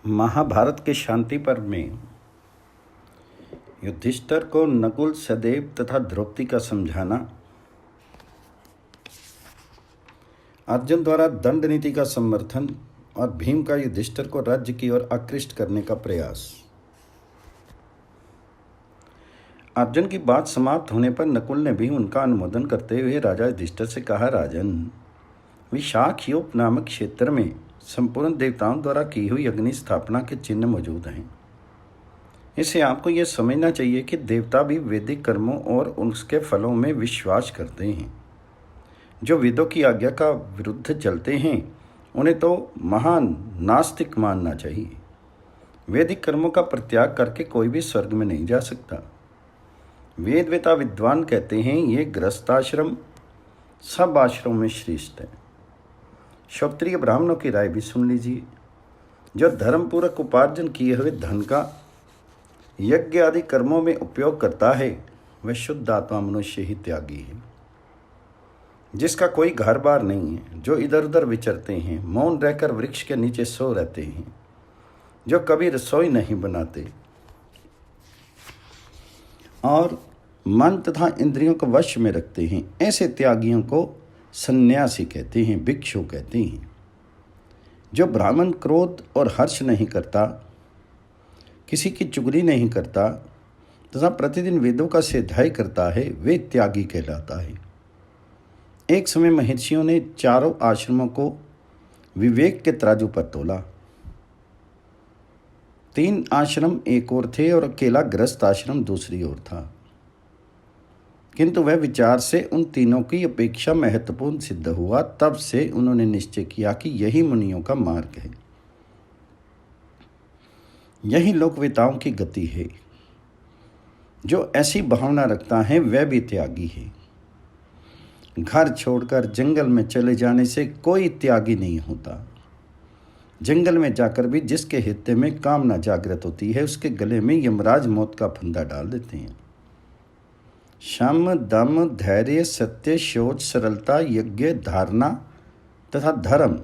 महाभारत के शांति पर्व में युधिष्ठिर को नकुल, सहदेव तथा द्रौपदी का समझाना, अर्जुन द्वारा दंड नीति का समर्थन और भीम का युधिष्ठिर को राज्य की ओर आकृष्ट करने का प्रयास। अर्जुन की बात समाप्त होने पर नकुल ने भी उनका अनुमोदन करते हुए राजा युधिष्ठिर से कहा, राजन, विशाखयोप नामक क्षेत्र में संपूर्ण देवताओं द्वारा की हुई अग्नि स्थापना के चिन्ह मौजूद हैं। इससे आपको यह समझना चाहिए कि देवता भी वैदिक कर्मों और उसके फलों में विश्वास करते हैं। जो वेदों की आज्ञा का विरुद्ध चलते हैं उन्हें तो महान नास्तिक मानना चाहिए। वैदिक कर्मों का परित्याग करके कोई भी स्वर्ग में नहीं जा सकता। वेदवेता विद्वान कहते हैं ये गृहस्थाश्रम सब आश्रमों में श्रेष्ठ है। क्षत्रिय ब्राह्मणों की राय भी सुन लीजिए। जो धर्मपूर्वक उपार्जन किए हुए धन का यज्ञ आदि कर्मों में उपयोग करता है वह शुद्ध आत्मा मनुष्य ही त्यागी है। जिसका कोई घर बार नहीं है, जो इधर उधर विचरते हैं, मौन रहकर वृक्ष के नीचे सो रहते हैं, जो कभी रसोई नहीं बनाते और मन तथा इंद्रियों को वश में रखते हैं, ऐसे त्यागियों को सन्यासी कहते हैं, भिक्षु कहते हैं। जो ब्राह्मण क्रोध और हर्ष नहीं करता, किसी की चुगली नहीं करता तथा प्रतिदिन वेदों का स्वाध्याय करता है, वे त्यागी कहलाता है। एक समय महर्षियों ने चारों आश्रमों को विवेक के तराजू पर तोला। 3 आश्रम एक ओर थे और अकेला गृहस्थ आश्रम दूसरी ओर था, किंतु वह विचार से उन तीनों की अपेक्षा महत्वपूर्ण सिद्ध हुआ। तब से उन्होंने निश्चय किया कि यही मुनियों का मार्ग है, यही लोकवेताओं की गति है। जो ऐसी भावना रखता है वह भी त्यागी है। घर छोड़कर जंगल में चले जाने से कोई त्यागी नहीं होता। जंगल में जाकर भी जिसके हृदय में कामना जागृत होती है उसके गले में यमराज मौत का फंदा डाल देते हैं। शम, दम, धैर्य, सत्य, शौच, सरलता, यज्ञ, धारणा तथा धर्म,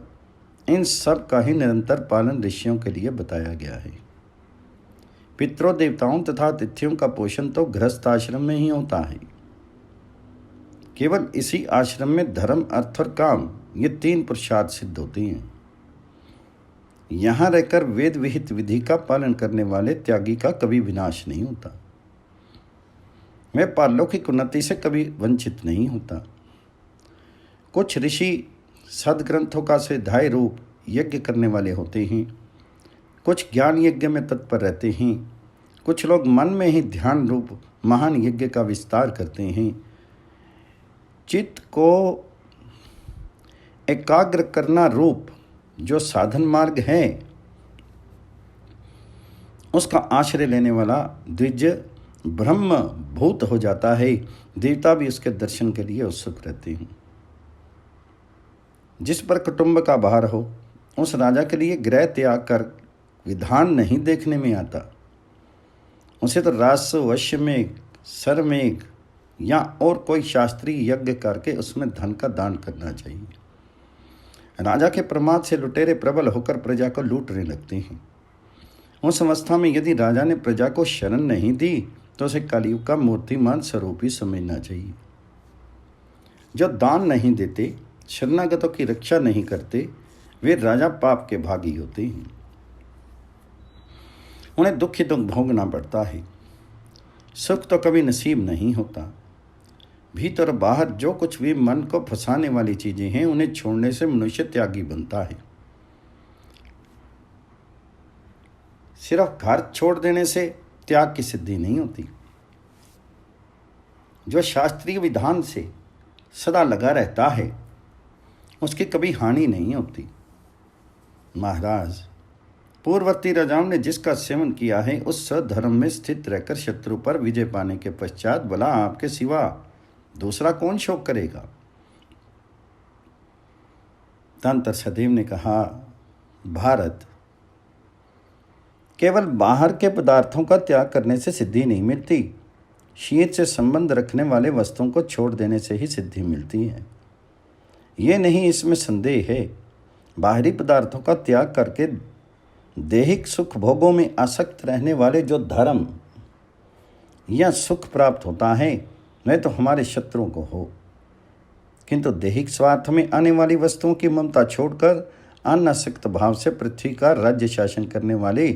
इन सब का ही निरंतर पालन ऋषियों के लिए बताया गया है। पितरों, देवताओं तथा अतिथियों का पोषण तो गृहस्थ आश्रम में ही होता है। केवल इसी आश्रम में धर्म, अर्थ और काम, ये 3 पुरुषार्थ सिद्ध होते हैं। यहाँ रहकर वेद विहित विधि का पालन करने वाले त्यागी का कभी विनाश नहीं होता। वह पारलौकिक उन्नति से कभी वंचित नहीं होता। कुछ ऋषि सदग्रंथों का स्वाध्याय रूप यज्ञ करने वाले होते हैं, कुछ ज्ञान यज्ञ में तत्पर रहते हैं, कुछ लोग मन में ही ध्यान रूप महान यज्ञ का विस्तार करते हैं। चित्त को एकाग्र करना रूप जो साधन मार्ग है उसका आश्रय लेने वाला द्विज ब्रह्म भूत हो जाता है। देवता भी उसके दर्शन के लिए उत्सुक रहते हैं। जिस पर कुटुंब का भार हो उस राजा के लिए गृह त्याग कर विधान नहीं देखने में आता। उसे तो राजस्व, अश्वमेघ, सरमेघ या और कोई शास्त्रीय यज्ञ करके उसमें धन का दान करना चाहिए। राजा के प्रमाद से लुटेरे प्रबल होकर प्रजा को लूटने लगते हैं। उस अवस्था में यदि राजा ने प्रजा को शरण नहीं दी तो उसे कलयुग का मूर्तिमान स्वरूप ही समझना चाहिए। जो दान नहीं देते, शरणागतों की रक्षा नहीं करते, वे राजा पाप के भागी होते हैं। उन्हें दुख ही दुख भोगना पड़ता है। सुख तो कभी नसीब नहीं होता। भीतर और बाहर जो कुछ भी मन को फंसाने वाली चीजें हैं उन्हें छोड़ने से मनुष्य त्यागी बनता है। सिर्फ घर छोड़ देने से त्याग की सिद्धि नहीं होती। जो शास्त्रीय विधान से सदा लगा रहता है उसकी कभी हानि नहीं होती। महाराज, पूर्ववर्ती राजाओं ने जिसका सेवन किया है उस सधर्म में स्थित रहकर शत्रु पर विजय पाने के पश्चात भला आपके सिवा दूसरा कौन शोक करेगा। तंत्र सदैव ने कहा, भारत, केवल बाहर के पदार्थों का त्याग करने से सिद्धि नहीं मिलती। शीत से संबंध रखने वाले वस्तुओं को छोड़ देने से ही सिद्धि मिलती है। ये नहीं इसमें संदेह है। बाहरी पदार्थों का त्याग करके दैहिक सुख भोगों में आसक्त रहने वाले जो धर्म या सुख प्राप्त होता है वह तो हमारे शत्रुओं को हो, किंतु दैहिक स्वार्थ में आने वाली वस्तुओं की ममता छोड़कर अनासक्त भाव से पृथ्वी का राज्य शासन करने वाले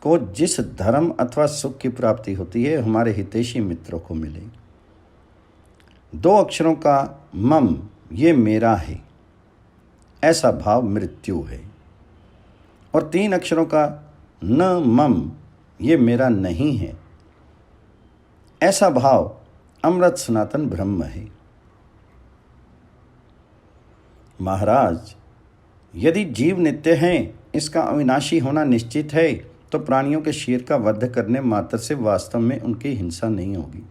को जिस धर्म अथवा सुख की प्राप्ति होती है हमारे हितैषी मित्रों को मिले। 2 अक्षरों का मम ये मेरा है ऐसा भाव मृत्यु है, और 3 अक्षरों का न मम ये मेरा नहीं है ऐसा भाव अमृत सनातन ब्रह्म है। महाराज, यदि जीव नित्य हैं, इसका अविनाशी होना निश्चित है, तो प्राणियों के शरीर का वध करने मात्र से वास्तव में उनकी हिंसा नहीं होगी।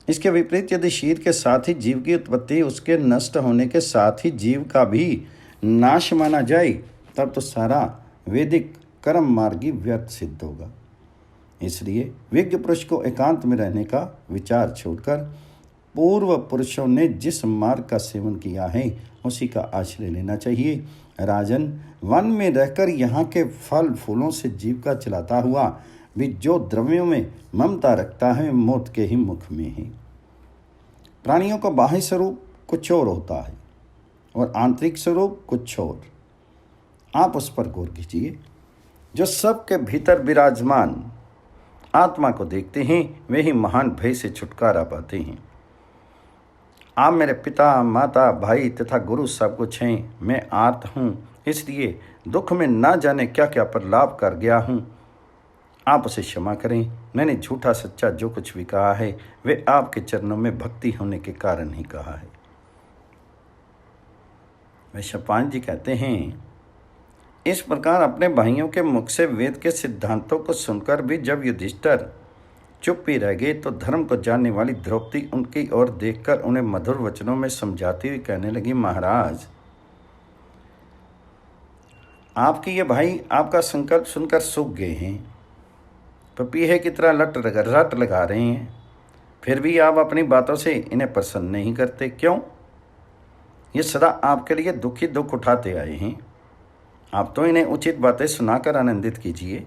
इसके विपरीत यदि शरीर के साथ ही जीव की उत्पत्ति, उसके नष्ट होने के साथ ही जीव का भी नाश माना जाए, तब तो सारा वैदिक कर्म मार्गी व्यर्थ सिद्ध होगा। इसलिए विज्ञ पुरुष को एकांत में रहने का विचार छोड़कर पूर्व पुरुषों ने जिस मार्ग का सेवन किया है उसी का आश्रय लेना चाहिए। राजन, वन में रहकर यहाँ के फल फूलों से जीविका चलाता हुआ भी जो द्रव्यों में ममता रखता है मौत के ही मुख में है। प्राणियों का बाह्य स्वरूप कुछ और होता है और आंतरिक स्वरूप कुछ और। आप उस पर गौर कीजिए। जो सबके भीतर विराजमान आत्मा को देखते हैं वे ही महान भय से छुटकारा पाते हैं। आप मेरे पिता, माता, भाई तथा गुरु सब कुछ हैं। मैं आर्त हूँ, इसलिए दुख में ना जाने क्या क्या पर लाभ कर गया हूँ। आप उसे क्षमा करें। मैंने झूठा सच्चा जो कुछ भी कहा है वे आपके चरणों में भक्ति होने के कारण ही कहा है। वैशंपायन जी कहते हैं, इस प्रकार अपने भाइयों के मुख से वेद के सिद्धांतों को सुनकर भी जब युधिष्ठिर चुप ही रह गए तो धर्म को जानने वाली द्रौपदी उनकी ओर देखकर उन्हें मधुर वचनों में समझाती हुई कहने लगी, महाराज, आपके ये भाई आपका संकल्प सुनकर सूख गए हैं, पपीहे की तरह रट लगा रहे हैं, फिर भी आप अपनी बातों से इन्हें प्रसन्न नहीं करते। क्यों? ये सदा आपके लिए दुख उठाते आए हैं। आप तो इन्हें उचित बातें सुनाकर आनंदित कीजिए।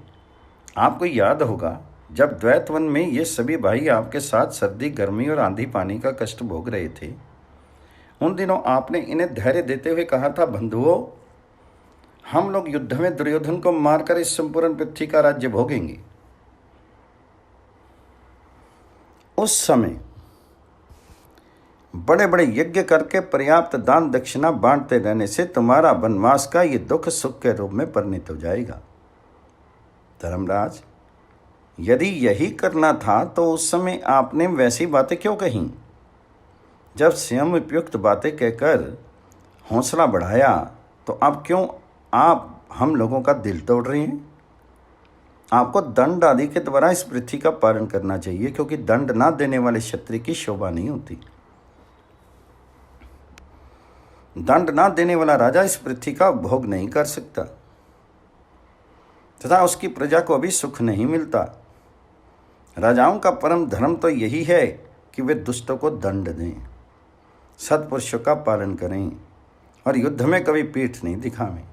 आपको याद होगा जब द्वैत वन में ये सभी भाई आपके साथ सर्दी, गर्मी और आंधी पानी का कष्ट भोग रहे थे, उन दिनों आपने इन्हें धैर्य देते हुए कहा था, बंधुओं, हम लोग युद्ध में दुर्योधन को मारकर इस संपूर्ण पृथ्वी का राज्य भोगेंगे। उस समय बड़े बड़े यज्ञ करके पर्याप्त दान दक्षिणा बांटते रहने से तुम्हारा वनवास का ये दुख सुख के रूप में परिणित हो जाएगा। धर्मराज, यदि यही करना था तो उस समय आपने वैसी बातें क्यों कहीं? जब स्वयं उपयुक्त बातें कहकर हौसला बढ़ाया तो अब क्यों आप हम लोगों का दिल तोड़ रहे हैं? आपको दंड आदि के द्वारा इस पृथ्वी का पालन करना चाहिए, क्योंकि दंड ना देने वाले क्षत्रिय की शोभा नहीं होती। दंड ना देने वाला राजा इस पृथ्वी का भोग नहीं कर सकता तथा उसकी प्रजा को अभी सुख नहीं मिलता। राजाओं का परम धर्म तो यही है कि वे दुष्टों को दंड दें, सत्पुरुषों का पालन करें और युद्ध में कभी पीठ नहीं दिखावें।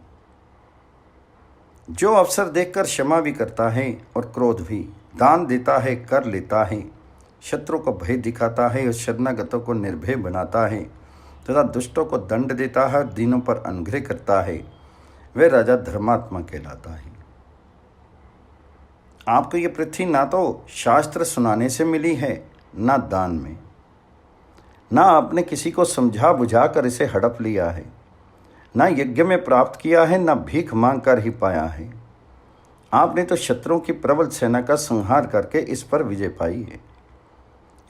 जो अवसर देखकर क्षमा भी करता है और क्रोध भी, दान देता है, कर लेता है, शत्रु को भय दिखाता है और शरणागतों को निर्भय बनाता है तथा दुष्टों को दंड देता है और दीनों पर अनुग्रह करता है, वह राजा धर्मात्मा कहलाता है। आपको ये पृथ्वी ना तो शास्त्र सुनाने से मिली है, ना दान में, ना आपने किसी को समझा बुझा कर इसे हड़प लिया है, ना यज्ञ में प्राप्त किया है, ना भीख मांग कर ही पाया है। आपने तो शत्रुओं की प्रबल सेना का संहार करके इस पर विजय पाई है।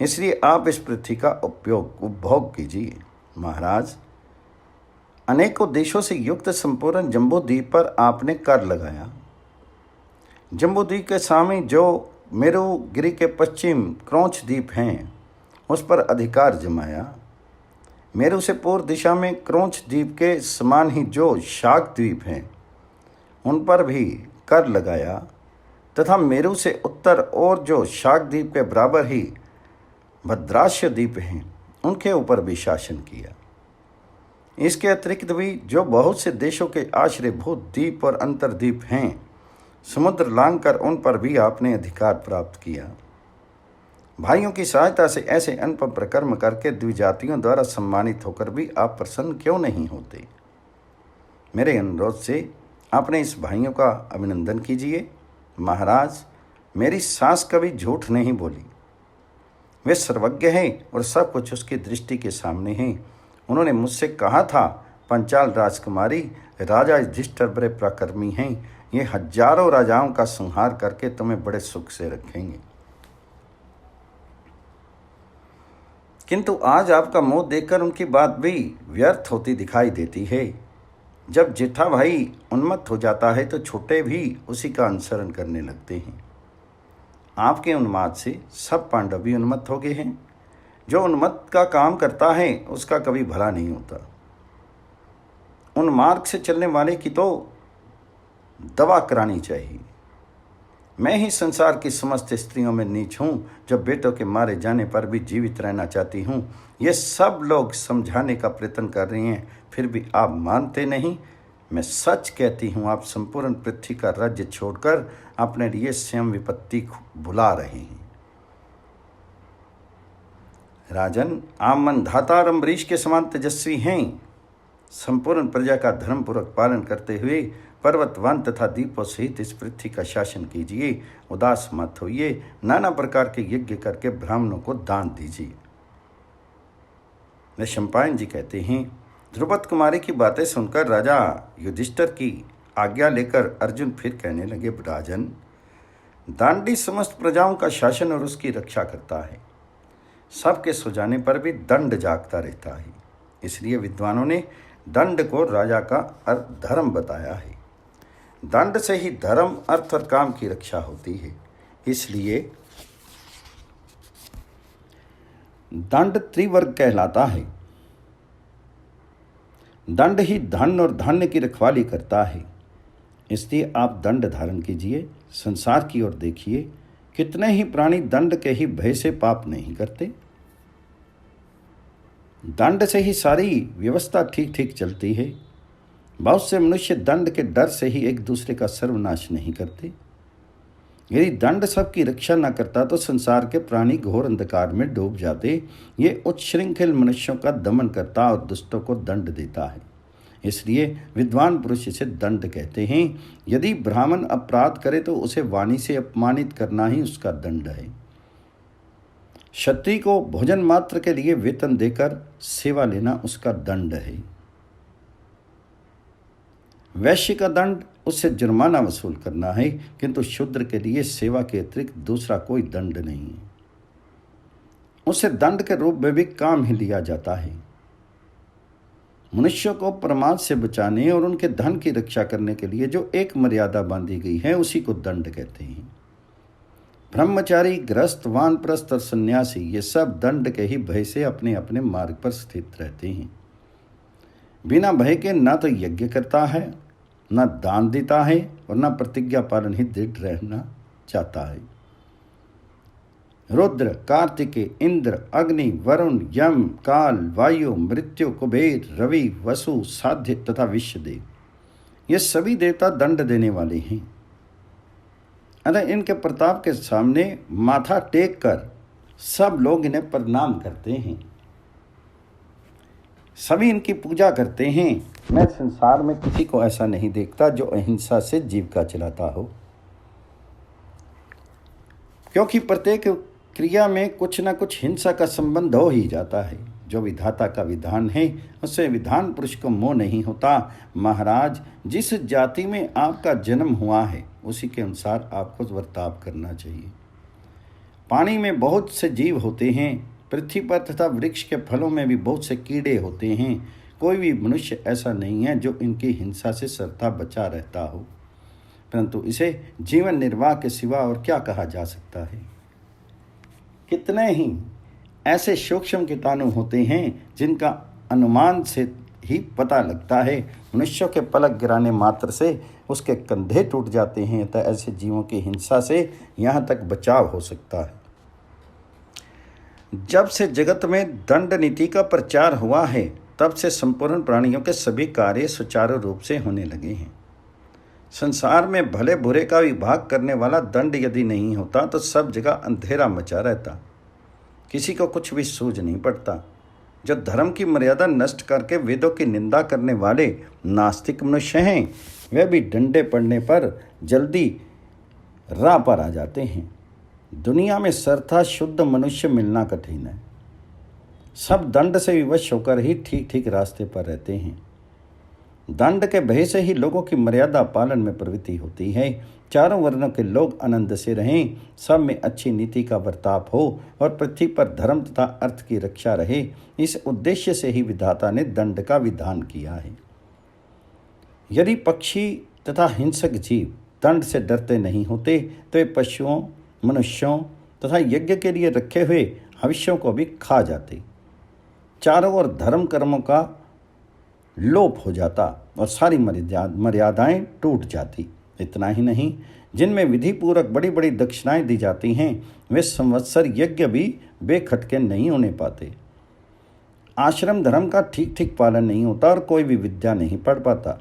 इसलिए आप इस पृथ्वी का उपभोग कीजिए। महाराज, अनेकों देशों से युक्त संपूर्ण जम्बूद्वीप पर आपने कर लगाया। जम्बूद्वीप के सामने जो मेरुगिरी के पश्चिम क्रौंच द्वीप हैं उस पर अधिकार जमाया। मेरु से पूर्व दिशा में क्रौंच द्वीप के समान ही जो शाक द्वीप हैं उन पर भी कर लगाया तथा मेरु से उत्तर और जो शाक द्वीप के बराबर ही भद्राश्य द्वीप हैं उनके ऊपर भी शासन किया। इसके अतिरिक्त भी जो बहुत से देशों के आश्रयभूत द्वीप और अंतर्द्वीप हैं, समुद्र लांघकर उन पर भी आपने अधिकार प्राप्त किया। भाइयों की सहायता से ऐसे अनुपम प्रकर्म करके द्विजातियों द्वारा सम्मानित होकर भी आप प्रसन्न क्यों नहीं होते? मेरे अनुरोध से आपने इस भाइयों का अभिनंदन कीजिए। महाराज, मेरी सास कभी झूठ नहीं बोली। वे सर्वज्ञ हैं और सब कुछ उसकी दृष्टि के सामने हैं। उन्होंने मुझसे कहा था, पंचाल राजकुमारी, राजा युधिष्ठिर बड़े पराक्रमी हैं, ये हजारों राजाओं का संहार करके तुम्हें बड़े सुख से रखेंगे। किंतु आज आपका मुंह देखकर उनकी बात भी व्यर्थ होती दिखाई देती है। जब जेठा भाई उन्मत्त हो जाता है तो छोटे भी उसी का अनुसरण करने लगते हैं। आपके उन्माद से सब पांडव भी उन्मत्त हो गए हैं। जो उन्मत्त का काम करता है उसका कभी भला नहीं होता। उन्मार्ग से चलने वाले की तो दवा करानी चाहिए। मैं ही संसार की समस्त स्त्रियों में नीच हूँ, जब बेटों के मारे जाने पर भी जीवित रहना चाहती हूँ। ये सब लोग समझाने का प्रयत्न कर रहे हैं, फिर भी आप मानते नहीं। मैं सच कहती हूँ, आप संपूर्ण पृथ्वी का राज्य छोड़कर अपने लिए स्वयं विपत्ति भुला रहे हैं। राजन, आप मनधाता और अम्बरीश के समान तेजस्वी हैं। संपूर्ण प्रजा का धर्मपूर्वक पालन करते हुए पर्वत वन तथा द्वीपों सहित इस पृथ्वी का शासन कीजिए। उदास मत होइए, नाना प्रकार के यज्ञ करके ब्राह्मणों को दान दीजिए। वैशंपायन जी कहते हैं, ध्रुपद कुमारी की बातें सुनकर राजा युधिष्ठिर की आज्ञा लेकर अर्जुन फिर कहने लगे, राजन, दांडी समस्त प्रजाओं का शासन और उसकी रक्षा करता है। सबके सो जाने पर भी दंड जागता रहता है। इसलिए विद्वानों ने दंड को राजा का धर्म बताया है। दंड से ही धर्म, अर्थ और काम की रक्षा होती है। इसलिए दंड त्रिवर्ग कहलाता है। दंड ही धन और धान्य की रखवाली करता है। इसलिए आप दंड धारण कीजिए। संसार की ओर देखिए, कितने ही प्राणी दंड के ही भय से पाप नहीं करते। दंड से ही सारी व्यवस्था ठीक ठीक चलती है। बहुत से मनुष्य दंड के डर से ही एक दूसरे का सर्वनाश नहीं करते। यदि दंड सबकी रक्षा न करता तो संसार के प्राणी घोर अंधकार में डूब जाते। ये उच्छृंखल मनुष्यों का दमन करता और दुष्टों को दंड देता है। इसलिए विद्वान पुरुष इसे दंड कहते हैं। यदि ब्राह्मण अपराध करे तो उसे वाणी से अपमानित करना ही उसका दंड है। क्षत्रिय को भोजन मात्र के लिए वेतन देकर सेवा लेना उसका दंड है। वैश्य का दंड उससे जुर्माना वसूल करना है, किंतु शूद्र के लिए सेवा के अतिरिक्त दूसरा कोई दंड नहीं है। उसे दंड के रूप में भी काम ही लिया जाता है। मनुष्यों को प्रमाद से बचाने और उनके धन की रक्षा करने के लिए जो एक मर्यादा बांधी गई है, उसी को दंड कहते हैं। ब्रह्मचारी, गृहस्थ, वानप्रस्थ और सन्यासी, ये सब दंड के ही भय से अपने अपने मार्ग पर स्थित रहते हैं। बिना भय के न तो यज्ञ करता है, न दान देता है और न प्रतिज्ञा पालन ही दृढ़ रहना चाहता है। रुद्र, कार्तिकेय, इंद्र, अग्नि, वरुण, यम, काल, वायु, मृत्यु, कुबेर, रवि, वसु, साध्य तथा विश्वदेव, ये सभी देवता दंड देने वाले हैं। अतः इनके प्रताप के सामने माथा टेक कर सब लोग इन्हें प्रणाम करते हैं, सभी इनकी पूजा करते हैं। मैं संसार में किसी को ऐसा नहीं देखता जो अहिंसा से जीविका चलाता हो, क्योंकि प्रत्येक क्रिया में कुछ न कुछ हिंसा का संबंध हो ही जाता है। जो विधाता का विधान है उससे विधान पुरुष को मोह नहीं होता। महाराज, जिस जाति में आपका जन्म हुआ है उसी के अनुसार आपको वर्ताव करना चाहिए। पानी में बहुत से जीव होते हैं, पृथ्वी पर तथा वृक्ष के फलों में भी बहुत से कीड़े होते हैं। कोई भी मनुष्य ऐसा नहीं है जो इनकी हिंसा से सर्वथा बचा रहता हो, परंतु इसे जीवन निर्वाह के सिवा और क्या कहा जा सकता है। कितने ही ऐसे सूक्ष्म कीटाणु होते हैं जिनका अनुमान से ही पता लगता है। मनुष्यों के पलक गिराने मात्र से उसके कंधे टूट जाते हैं, अतः ऐसे जीवों की हिंसा से यहाँ तक बचाव हो सकता है। जब से जगत में दंड नीति का प्रचार हुआ है, तब से संपूर्ण प्राणियों के सभी कार्य सुचारू रूप से होने लगे हैं। संसार में भले बुरे का विभाग करने वाला दंड यदि नहीं होता तो सब जगह अंधेरा मचा रहता, किसी को कुछ भी सूझ नहीं पड़ता। जो धर्म की मर्यादा नष्ट करके वेदों की निंदा करने वाले नास्तिक मनुष्य हैं, वे भी डंडे पड़ने पर जल्दी राह पर आ जाते हैं। दुनिया में सर्वथा शुद्ध मनुष्य मिलना कठिन है। सब दंड से विवश होकर ही ठीक ठीक रास्ते पर रहते हैं। दंड के भय से ही लोगों की मर्यादा पालन में प्रवृत्ति होती है। चारों वर्णों के लोग आनंद से रहें, सब में अच्छी नीति का बर्ताव हो और पृथ्वी पर धर्म तथा अर्थ की रक्षा रहे, इस उद्देश्य से ही विधाता ने दंड का विधान किया है। यदि पक्षी तथा हिंसक जीव दंड से डरते नहीं होते तो ये पशुओं, मनुष्यों तथा यज्ञ के लिए रखे हुए हविष्यों को भी खा जाते। चारों ओर धर्म कर्मों का लोप हो जाता और सारी मर्यादाएं टूट जाती। इतना ही नहीं, जिनमें विधि पूर्वक बड़ी बड़ी दक्षिणाएं दी जाती हैं, वे संवत्सर यज्ञ भी बेखटके नहीं होने पाते। आश्रम धर्म का ठीक ठीक पालन नहीं होता और कोई भी विद्या नहीं पढ़ पाता।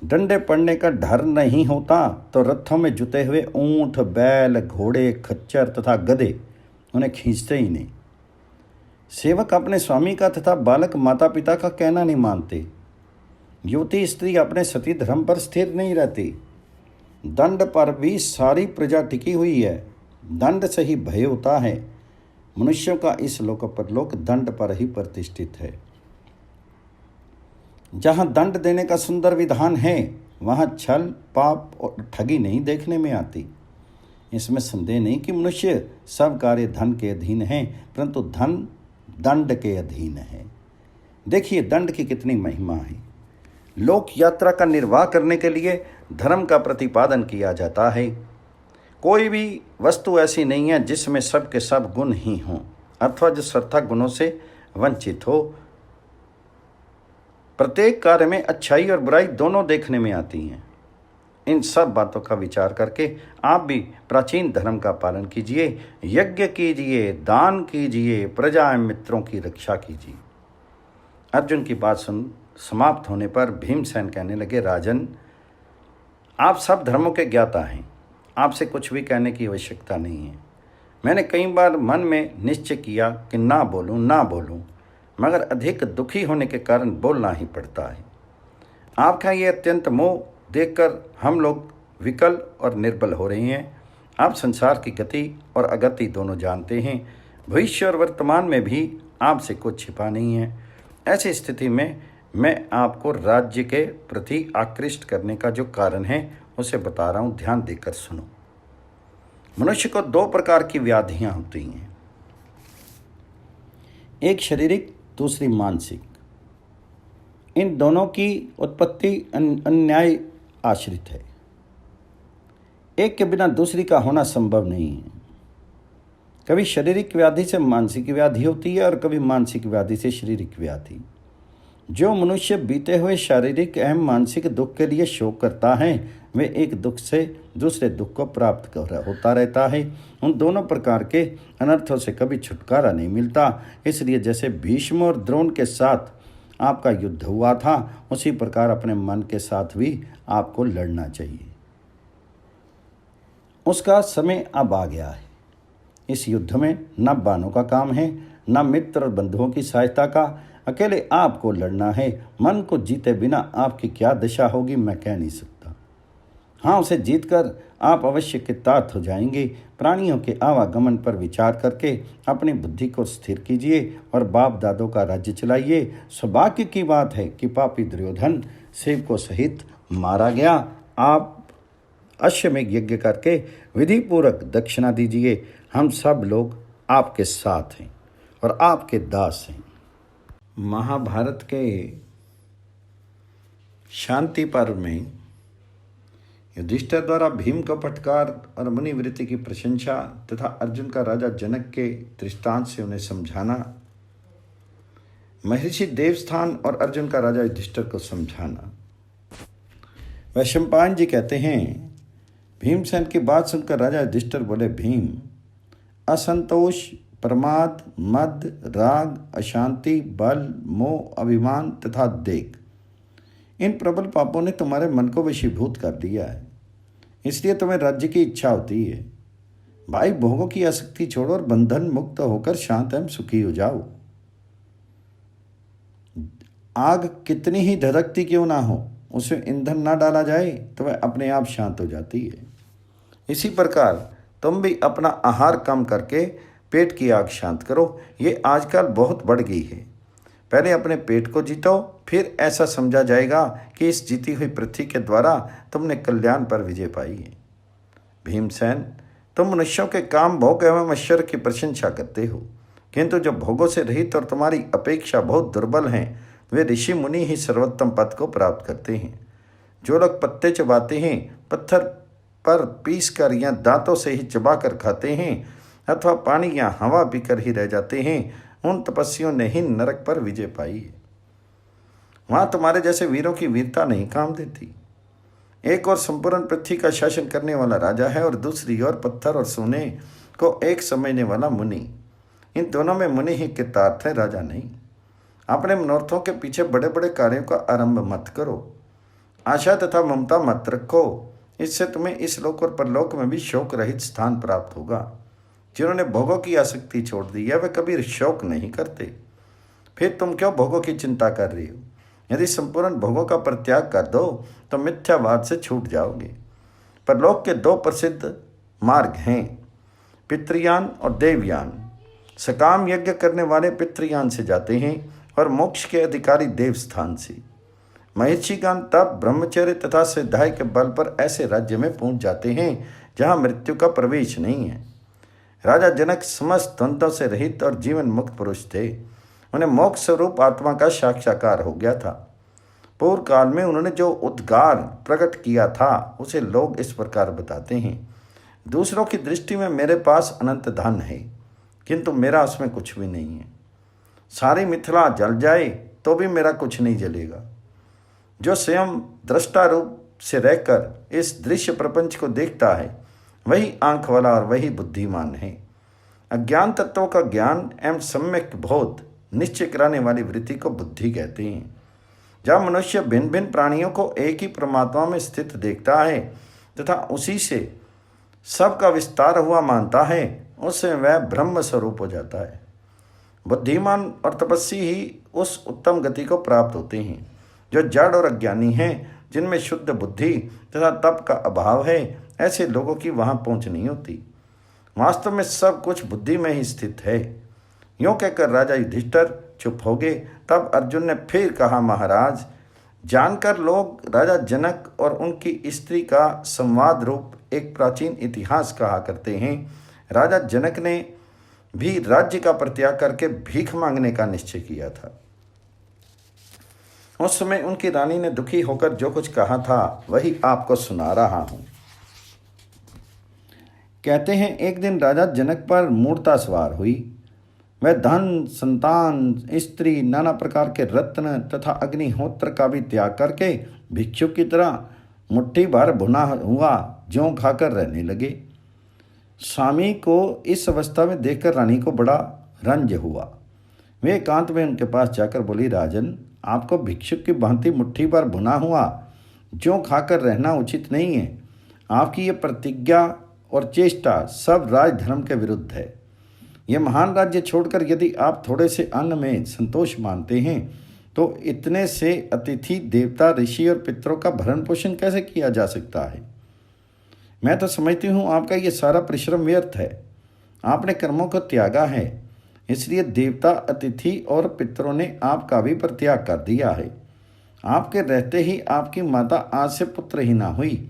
डंडे पड़ने का डर नहीं होता तो रथों में जुते हुए ऊंट, बैल, घोड़े, खच्चर तथा गधे उन्हें खींचते ही नहीं। सेवक अपने स्वामी का तथा बालक माता पिता का कहना नहीं मानते। युवती स्त्री अपने सती धर्म पर स्थिर नहीं रहती। दंड पर भी सारी प्रजा टिकी हुई है। दंड से ही भय होता है। मनुष्यों का इस लोक परलोक दंड पर ही प्रतिष्ठित है। जहाँ दंड देने का सुंदर विधान है, वहाँ छल, पाप और ठगी नहीं देखने में आती। इसमें संदेह नहीं कि मनुष्य सब कार्य धन के अधीन है, परंतु धन दंड के अधीन है। देखिए दंड की कितनी महिमा है। लोक यात्रा का निर्वाह करने के लिए धर्म का प्रतिपादन किया जाता है। कोई भी वस्तु ऐसी नहीं है जिसमें सब के सब गुण ही हों अथवा जो सार्थक गुणों से वंचित हो। प्रत्येक कार्य में अच्छाई और बुराई दोनों देखने में आती हैं। इन सब बातों का विचार करके आप भी प्राचीन धर्म का पालन कीजिए, यज्ञ कीजिए, दान कीजिए, प्रजा एवं मित्रों की रक्षा कीजिए। अर्जुन की बात सुन समाप्त होने पर भीमसेन कहने लगे, राजन, आप सब धर्मों के ज्ञाता हैं, आपसे कुछ भी कहने की आवश्यकता नहीं है। मैंने कई बार मन में निश्चय किया कि ना बोलूं, मगर अधिक दुखी होने के कारण बोलना ही पड़ता है। आपका ये अत्यंत मोह देखकर हम लोग विकल और निर्बल हो रहे हैं। आप संसार की गति और अगति दोनों जानते हैं। भविष्य और वर्तमान में भी आपसे कुछ छिपा नहीं है। ऐसी स्थिति में मैं आपको राज्य के प्रति आकृष्ट करने का जो कारण है उसे बता रहा हूँ, ध्यान देकर सुनो। मनुष्य को दो प्रकार की व्याधियाँ होती हैं, एक शारीरिक, दूसरी मानसिक। इन दोनों की उत्पत्ति अन्याय आश्रित है। एक के बिना दूसरी का होना संभव नहीं है। कभी शारीरिक व्याधि से मानसिक व्याधि होती है और कभी मानसिक व्याधि से शारीरिक व्याधि। जो मनुष्य बीते हुए शारीरिक एवं मानसिक दुख के लिए शोक करता है, वे एक दुख से दूसरे दुख को प्राप्त होता रहता है। उन दोनों प्रकार के अनर्थों से कभी छुटकारा नहीं मिलता। इसलिए जैसे भीष्म और द्रोण के साथ आपका युद्ध हुआ था, उसी प्रकार अपने मन के साथ भी आपको लड़ना चाहिए। उसका समय अब आ गया है। इस युद्ध में न बाणों का काम है, न मित्र और बंधुओं की सहायता का। अकेले आपको लड़ना है। मन को जीते बिना आपकी क्या दशा होगी मैं कह नहीं सकता। हाँ, उसे जीतकर आप अवश्य कृतार्थ हो जाएंगे। प्राणियों के आवागमन पर विचार करके अपनी बुद्धि को स्थिर कीजिए और बाप दादों का राज्य चलाइए। सौभाग्य की बात है कि पापी दुर्योधन सेवकों सहित मारा गया। आप अश्वमेध यज्ञ करके विधि पूर्वक दक्षिणा दीजिए। हम सब लोग आपके साथ हैं और आपके दास हैं। महाभारत के शांति पर्व में युधिष्ठिर द्वारा भीम का फटकार और मुनिवृत्ति की प्रशंसा तथा अर्जुन का राजा जनक के दृष्टांत से उन्हें समझाना, महर्षि देवस्थान और अर्जुन का राजा युधिष्ठिर को समझाना। वैशंपायन जी कहते हैं, भीमसेन की बात सुनकर राजा युधिष्ठिर बोले, भीम, असंतोष प्रमाद, मद, राग, अशांति, बल, मोह, अभिमान तथा देख, इन प्रबल पापों ने तुम्हारे मन को वशीभूत कर दिया है। इसलिए तुम्हें राज्य की इच्छा होती है। भाई, भोगों की आसक्ति छोड़ो और बंधन मुक्त होकर शांत एवं सुखी हो जाओ। आग कितनी ही धधकती क्यों ना हो, उसमें ईंधन ना डाला जाए तो वह अपने आप शांत हो जाती है। इसी प्रकार तुम भी अपना आहार कम करके पेट की आग शांत करो। ये आजकल बहुत बढ़ गई है। पहले अपने पेट को जीतो, फिर ऐसा समझा जाएगा कि इस जीती हुई पृथ्वी के द्वारा तुमने कल्याण पर विजय पाई है। भीमसेन, तुम मनुष्यों के काम, भोग एवं ऐश्वर्य की प्रशंसा करते हो, किंतु जो भोगों से रहित और तुम्हारी अपेक्षा बहुत दुर्बल हैं, वे ऋषि मुनि ही सर्वोत्तम पद को प्राप्त करते हैं। जो लोग पत्ते चबाते हैं, पत्थर पर पीस कर या दांतों से ही चबा कर खाते हैं, अथवा पानी या हवा पीकर ही रह जाते हैं, उन तपस्वियों ने ही नरक पर विजय पाई है। वहाँ तुम्हारे जैसे वीरों की वीरता नहीं काम देती। एक और संपूर्ण पृथ्वी का शासन करने वाला राजा है और दूसरी ओर पत्थर और सोने को एक समझने वाला मुनि। इन दोनों में मुनि ही कृतार्थ है, राजा नहीं। अपने मनोरथों के पीछे बड़े बड़े कार्यों का आरंभ मत करो। आशा तथा ममता मत रखो, इससे तुम्हें इस लोक और परलोक में भी शोक रहित स्थान प्राप्त होगा। जिन्होंने भोगों की आसक्ति छोड़ दी है, वे कभी शोक नहीं करते। फिर तुम क्यों भोगों की चिंता कर रही हो? यदि संपूर्ण भोगों का परित्याग कर दो तो मिथ्यावाद से छूट जाओगे। परलोक के दो प्रसिद्ध मार्ग हैं, पितृयान और देवयान। सकाम यज्ञ करने वाले पितृयान से जाते हैं और मोक्ष के अधिकारी देवस्थान से। महिषीगण तप, ब्रह्मचर्य तथा सिद्धाई के बल पर ऐसे राज्य में पहुंच जाते हैं जहां मृत्यु का प्रवेश नहीं है। राजा जनक समस्त द्वंद्वों से रहित और जीवन मुक्त पुरुष थे। उन्हें मोक्ष स्वरूप आत्मा का साक्षात्कार हो गया था। पूर्व काल में उन्होंने जो उद्गार प्रकट किया था उसे लोग इस प्रकार बताते हैं। दूसरों की दृष्टि में मेरे पास अनंत धन है, किंतु मेरा उसमें कुछ भी नहीं है। सारी मिथिला जल जाए तो भी मेरा कुछ नहीं जलेगा। जो स्वयं दृष्टा रूप से रहकर इस दृश्य प्रपंच को देखता है, वही आंख वाला और वही बुद्धिमान है। अज्ञान तत्वों का ज्ञान एवं सम्यक बोध निश्चय कराने वाली वृत्ति को बुद्धि कहते हैं। जब मनुष्य भिन्न भिन्न प्राणियों को एक ही परमात्मा में स्थित देखता है तथा उसी से सबका विस्तार हुआ मानता है, उससे वह ब्रह्म स्वरूप हो जाता है। बुद्धिमान और तपस्वी ही उस उत्तम गति को प्राप्त होते हैं। जो जड़ और अज्ञानी हैं, जिनमें शुद्ध बुद्धि तथा तप का अभाव है, ऐसे लोगों की वहाँ पहुँच नहीं होती। वास्तव में सब कुछ बुद्धि में ही स्थित है। यूँ कहकर राजा युधिष्ठिर चुप हो गए। तब अर्जुन ने फिर कहा, महाराज, जानकर लोग राजा जनक और उनकी स्त्री का संवाद रूप एक प्राचीन इतिहास कहा करते हैं। राजा जनक ने भी राज्य का परित्याग करके भीख मांगने का निश्चय किया था। उस समय उनकी रानी ने दुखी होकर जो कुछ कहा था वही आपको सुना रहा हूं। कहते हैं, एक दिन राजा जनक पर मूर्ता सवार हुई। वह धन, संतान, स्त्री, नाना प्रकार के रत्न तथा अग्निहोत्र का भी त्याग करके भिक्षु की तरह मुट्ठी भर भुना हुआ ज्यों खाकर रहने लगे। स्वामी को इस अवस्था में देखकर रानी को बड़ा रंज हुआ। वे एकांत में उनके पास जाकर बोली, राजन, आपको भिक्षुक की भांति मुट्ठी भर भुना हुआ ज्यों खाकर रहना उचित नहीं है। आपकी ये प्रतिज्ञा और चेष्टा सब राजधर्म के विरुद्ध है। यह महान राज्य छोड़कर यदि आप थोड़े से अन्न में संतोष मानते हैं तो इतने से अतिथि, देवता, ऋषि और पितरों का भरण पोषण कैसे किया जा सकता है? मैं तो समझती हूँ आपका ये सारा परिश्रम व्यर्थ है। आपने कर्मों को त्यागा है, इसलिए देवता, अतिथि और पितरों ने आपका भी परित्याग कर दिया है। आपके रहते ही आपकी माता आज से पुत्रहीना हुई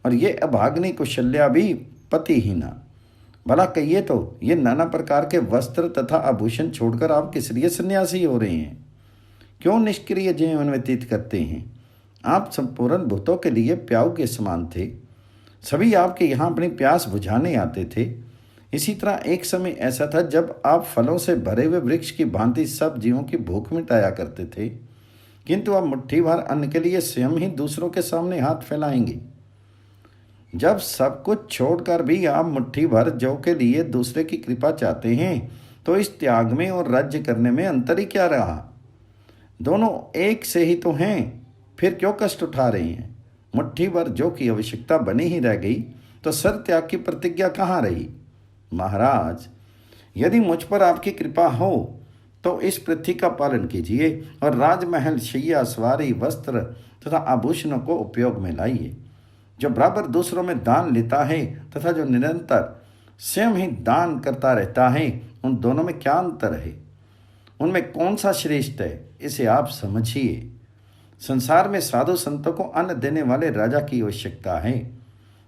और ये अभाग्नि कुशल्या भी पतिहीना। भला कहिए तो ये नाना प्रकार के वस्त्र तथा आभूषण छोड़कर आप किस लिए सन्यासी हो रहे हैं? क्यों निष्क्रिय जीवन व्यतीत करते हैं? आप संपूर्ण भूतों के लिए प्याऊ के समान थे। सभी आपके यहाँ अपनी प्यास बुझाने आते थे। इसी तरह एक समय ऐसा था जब आप फलों से भरे हुए वृक्ष की भांति सब जीवों की भूख मिटाया करते थे, किंतु आप मुट्ठी भर अन्न के लिए स्वयं ही दूसरों के सामने हाथ फैलाएंगे। जब सब कुछ छोड़कर भी आप मुट्ठी भर जौ के लिए दूसरे की कृपा चाहते हैं तो इस त्याग में और राज्य करने में अंतर ही क्या रहा? दोनों एक से ही तो हैं, फिर क्यों कष्ट उठा रहे हैं? मुट्ठी भर जौ की आवश्यकता बनी ही रह गई तो सर त्याग की प्रतिज्ञा कहाँ रही? महाराज, यदि मुझ पर आपकी कृपा हो तो इस पृथ्वी का पालन कीजिए और राजमहल, शैया, सवारी, वस्त्र तथा आभूषणों को उपयोग में लाइए। जो बराबर दूसरों में दान लेता है तथा जो निरंतर स्वयं ही दान करता रहता है, उन दोनों में क्या अंतर है? उनमें कौन सा श्रेष्ठ है, इसे आप समझिए। संसार में साधु संतों को अन्न देने वाले राजा की आवश्यकता है।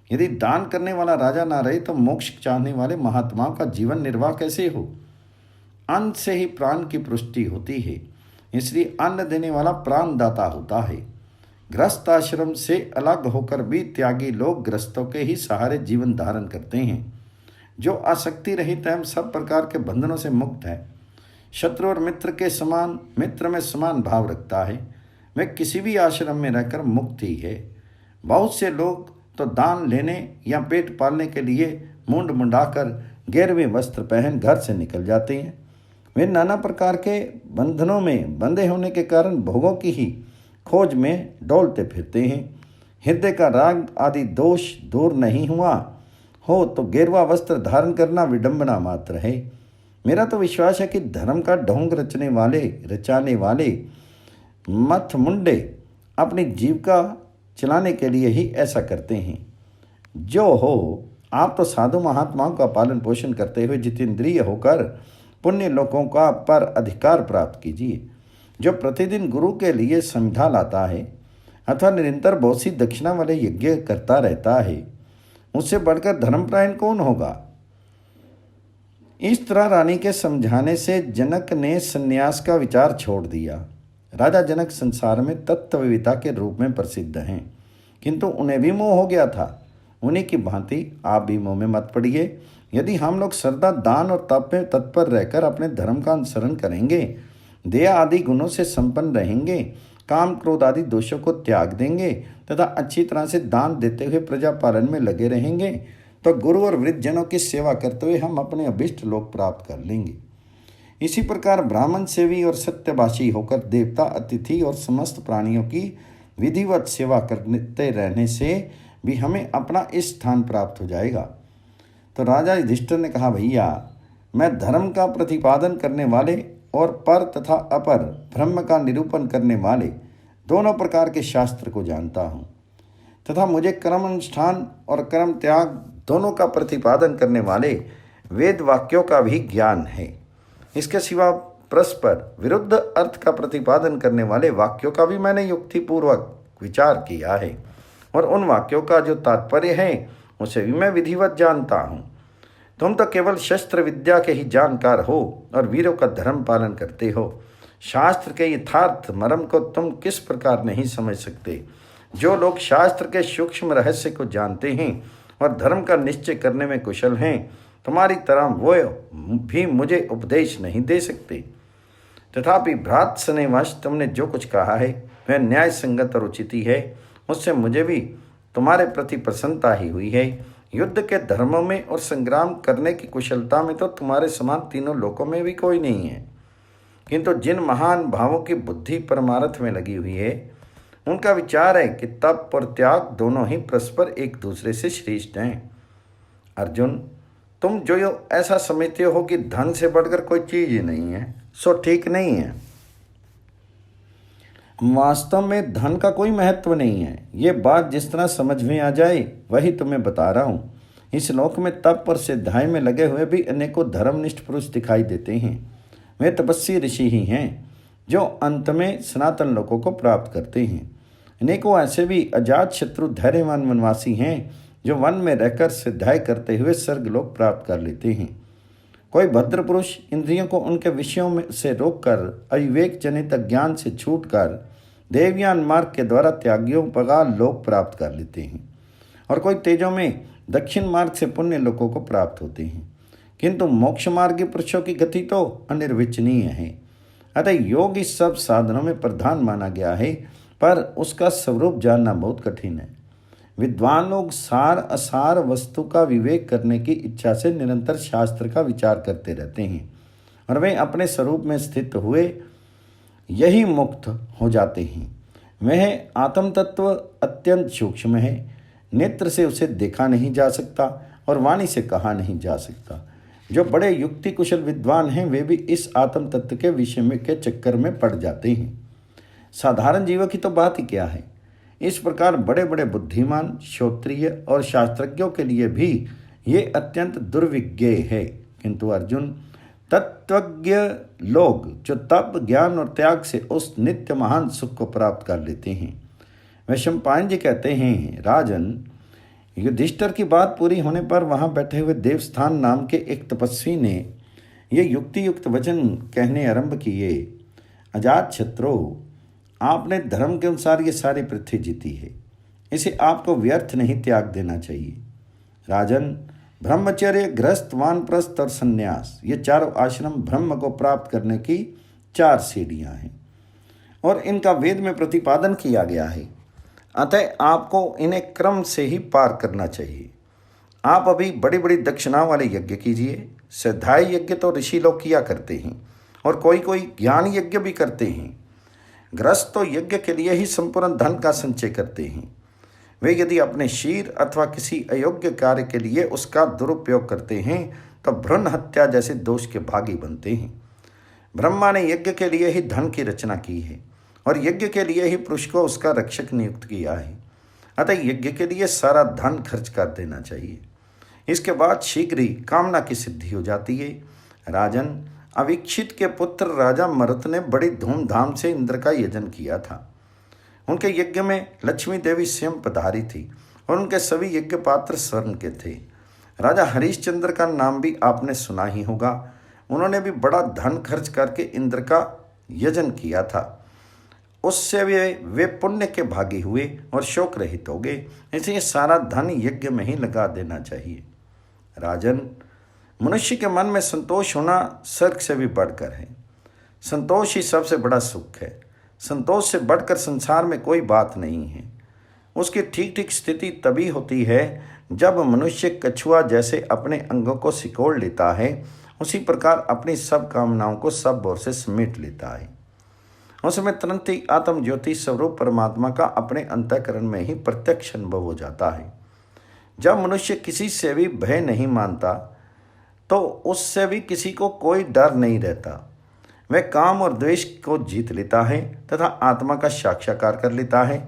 यदि दान करने वाला राजा ना रहे तो मोक्ष चाहने वाले महात्माओं का जीवन निर्वाह कैसे हो? अन्न से ही प्राण की पुष्टि होती है, इसलिए अन्न देने वाला प्राणदाता होता है। गृहस्थ आश्रम से अलग होकर भी त्यागी लोग गृहस्थों के ही सहारे जीवन धारण करते हैं। जो आसक्ति रहित एवं सब प्रकार के बंधनों से मुक्त है, शत्रु और मित्र के समान, मित्र में समान भाव रखता है, वह किसी भी आश्रम में रहकर मुक्त ही है। बहुत से लोग तो दान लेने या पेट पालने के लिए मुंड मुंडाकर गिरवे वस्त्र पहन घर से निकल जाते हैं। वे नाना प्रकार के बंधनों में बंधे होने के कारण भोगों की ही खोज में डोलते फिरते हैं। हृदय का राग आदि दोष दूर नहीं हुआ हो तो गेरुआ वस्त्र धारण करना विडंबना मात्र है। मेरा तो विश्वास है कि धर्म का ढोंग रचाने वाले मथ मुंडे अपनी जीविका चलाने के लिए ही ऐसा करते हैं। जो हो, आप तो साधु महात्माओं का पालन पोषण करते हुए जितेंद्रिय होकर पुण्य लोकों का पर अधिकार प्राप्त कीजिए। जो प्रतिदिन गुरु के लिए संविधा लाता है अथवा निरंतर बहुत सी दक्षिणा वाले यज्ञ करता रहता है, उससे बढ़कर धर्मपरायण कौन होगा? इस तरह रानी के समझाने से जनक ने संन्यास का विचार छोड़ दिया। राजा जनक संसार में तत्ववेता के रूप में प्रसिद्ध हैं, किंतु उन्हें भी मोह हो गया था। उन्हीं की भांति आप भी मोह में मत पड़िए। यदि हम लोग श्रद्धा, दान और तप में तत्पर रहकर अपने धर्म का अनुसरण करेंगे, दया आदि गुणों से संपन्न रहेंगे, काम क्रोध आदि दोषों को त्याग देंगे तथा अच्छी तरह से दान देते हुए प्रजा पालन में लगे रहेंगे, तो गुरु और वृद्धजनों की सेवा करते हुए हम अपने अभिष्ट लोक प्राप्त कर लेंगे। इसी प्रकार ब्राह्मण सेवी और सत्यभाषी होकर देवता, अतिथि और समस्त प्राणियों की विधिवत सेवा करते रहने से भी हमें अपना इस स्थान प्राप्त हो जाएगा। तो राजा युधिष्ठिर ने कहा, भैया, मैं धर्म का प्रतिपादन करने वाले और पर तथा अपर ब्रह्म का निरूपण करने वाले दोनों प्रकार के शास्त्र को जानता हूँ तथा मुझे कर्म अनुष्ठान और कर्म त्याग दोनों का प्रतिपादन करने वाले वेद वाक्यों का भी ज्ञान है। इसके सिवा परस्पर विरुद्ध अर्थ का प्रतिपादन करने वाले वाक्यों का भी मैंने युक्तिपूर्वक विचार किया है और उन वाक्यों का जो तात्पर्य है उसे भी मैं विधिवत जानता हूँ। तुम तो केवल शस्त्र विद्या के ही जानकार हो और वीरों का धर्म पालन करते हो। शास्त्र के यथार्थ मर्म को तुम किस प्रकार नहीं समझ सकते? जो लोग शास्त्र के सूक्ष्म रहस्य को जानते हैं और धर्म का निश्चय करने में कुशल हैं, तुम्हारी तरह वो भी मुझे उपदेश नहीं दे सकते। तथापि भ्रातस्नेहवश तुमने जो कुछ कहा है वह न्याय संगत और उचित ही है। उससे मुझे भी तुम्हारे प्रति प्रसन्नता ही हुई है। युद्ध के धर्मों में और संग्राम करने की कुशलता में तो तुम्हारे समान तीनों लोकों में भी कोई नहीं है, किंतु जिन महान भावों की बुद्धि परमार्थ में लगी हुई है उनका विचार है कि तप और त्याग दोनों ही परस्पर एक दूसरे से श्रेष्ठ हैं। अर्जुन, तुम जो ऐसा समझते हो कि धन से बढ़कर कोई चीज ही नहीं है, सो ठीक नहीं है। वास्तव में धन का कोई महत्व नहीं है। ये बात जिस तरह समझ में आ जाए वही तुम्हें बता रहा हूँ। इस लोक में तप और सिद्धाई में लगे हुए भी अनेकों धर्मनिष्ठ पुरुष दिखाई देते हैं। वे तपस्वी ऋषि ही हैं जो अंत में सनातन लोकों को प्राप्त करते हैं। अनेकों ऐसे भी अजात शत्रु धैर्यवान वनवासी हैं जो वन में रहकर सिद्धाई करते हुए स्वर्गलोक प्राप्त कर लेते हैं। कोई भद्र पुरुष इंद्रियों को उनके विषयों में से रोककर अविवेक जनित ज्ञान से छूटकर देवयान मार्ग के द्वारा त्यागियों पगार लोक प्राप्त कर लेते हैं, और कोई तेजों में दक्षिण मार्ग से पुण्य लोकों को प्राप्त होते हैं। किंतु मोक्ष मार्गी पुरुषों की गति तो अनिर्वचनीय है। अतः योग इस सब साधनों में प्रधान माना गया है, पर उसका स्वरूप जानना बहुत कठिन है। विद्वान लोग सार असार वस्तु का विवेक करने की इच्छा से निरंतर शास्त्र का विचार करते रहते हैं और वे अपने स्वरूप में स्थित हुए यही मुक्त हो जाते हैं। वह आत्म तत्व अत्यंत सूक्ष्म है, नेत्र से उसे देखा नहीं जा सकता और वाणी से कहा नहीं जा सकता। जो बड़े युक्ति कुशल विद्वान हैं वे भी इस आत्म तत्व के विषय में के चक्कर में पड़ जाते हैं। साधारण जीवों की तो बात ही क्या है। इस प्रकार बड़े बड़े बुद्धिमान, श्रोत्रिय और शास्त्रज्ञों के लिए भी ये अत्यंत दुर्विज्ञेय है। किंतु अर्जुन, तत्वज्ञ लोग जो तप, ज्ञान और त्याग से उस नित्य महान सुख को प्राप्त कर लेते हैं। वैशंपायन जी कहते हैं, राजन, युधिष्ठिर की बात पूरी होने पर वहां बैठे हुए देवस्थान नाम के एक तपस्वी ने ये युक्ति युक्त वचन कहने आरंभ किए। अजात शत्रु, आपने धर्म के अनुसार ये सारी पृथ्वी जीती है, इसे आपको व्यर्थ नहीं त्याग देना चाहिए। राजन, ब्रह्मचर्य, गृहस्थ, वानप्रस्थ और संन्यास, ये चारों आश्रम ब्रह्म को प्राप्त करने की 4 सीढ़ियां हैं और इनका वेद में प्रतिपादन किया गया है। अतः आपको इन्हें क्रम से ही पार करना चाहिए। आप अभी बड़ी बड़ी दक्षिणा वाले यज्ञ कीजिए। श्रद्धाई यज्ञ तो ऋषि लोग किया करते हैं और कोई कोई ज्ञान यज्ञ भी करते हैं। गृहस्थ तो यज्ञ के लिए ही संपूर्ण धन का संचय करते हैं। वे यदि अपने शीर अथवा किसी अयोग्य कार्य के लिए उसका दुरुपयोग करते हैं तो भ्रूण हत्या जैसे दोष के भागी बनते हैं। ब्रह्मा ने यज्ञ के लिए ही धन की रचना की है और यज्ञ के लिए ही पुरुष को उसका रक्षक नियुक्त किया है। अतः यज्ञ के लिए सारा धन खर्च कर देना चाहिए। इसके बाद शीघ्र ही कामना की सिद्धि हो जाती है। राजन, अवीक्षित के पुत्र राजा मरुत ने बड़ी धूमधाम से इंद्र का यजन किया था। उनके यज्ञ में लक्ष्मी देवी स्वयं पधारी थी और उनके सभी यज्ञ पात्र स्वर्ण के थे। राजा हरिश्चंद्र का नाम भी आपने सुना ही होगा। उन्होंने भी बड़ा धन खर्च करके इंद्र का यजन किया था। उससे वे पुण्य के भागी हुए और शोक रहित हो गए। इसलिए सारा धन यज्ञ में ही लगा देना चाहिए। राजन, मनुष्य के मन में संतोष होना स्वर्ग से भी बढ़कर है। संतोष ही सबसे बड़ा सुख है। संतोष से बढ़कर संसार में कोई बात नहीं है। उसकी ठीक ठीक स्थिति तभी होती है जब मनुष्य कछुआ जैसे अपने अंगों को सिकोड़ लेता है, उसी प्रकार अपनी सब कामनाओं को सब ओर से समेट लेता है। उसमें तुरंत ही आत्म ज्योति स्वरूप परमात्मा का अपने अंतःकरण में ही प्रत्यक्ष अनुभव हो जाता है। जब मनुष्य किसी से भी भय नहीं मानता तो उससे भी किसी को कोई डर नहीं रहता। वह काम और द्वेष को जीत लेता है तथा आत्मा का साक्षात्कार कर लेता है।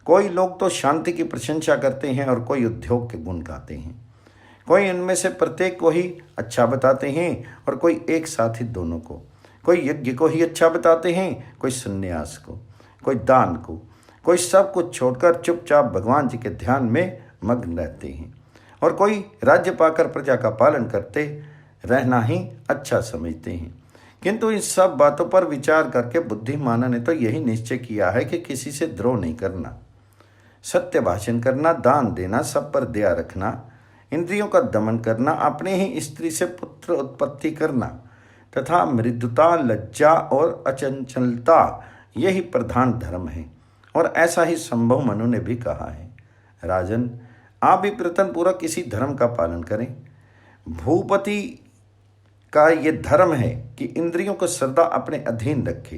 कोई लोग तो शांति की प्रशंसा करते हैं और कोई उद्योग के गुण गाते हैं। कोई इनमें से प्रत्येक को ही अच्छा बताते हैं और कोई एक साथ ही दोनों को। कोई यज्ञ को ही अच्छा बताते हैं, कोई संन्यास को, कोई दान को, कोई सब कुछ छोड़कर चुपचाप भगवान जी के ध्यान में मग्न रहते हैं और कोई राज्य पाकर प्रजा का पालन करते रहना ही अच्छा समझते हैं। किंतु इन सब बातों पर विचार करके बुद्धिमानों ने तो यही निश्चय किया है कि किसी से द्रोह नहीं करना, सत्य भाषण करना, दान देना, सब पर दया रखना, इंद्रियों का दमन करना, अपने ही स्त्री से पुत्र उत्पत्ति करना तथा मृदुता, लज्जा और अचंचलता यही प्रधान धर्म है और ऐसा ही संभव मनु ने भी कहा है। राजन, आप भी प्रयत्न पूर्वक किसी धर्म का पालन करें। भूपति का ये धर्म है कि इंद्रियों को सदा अपने अधीन रखे,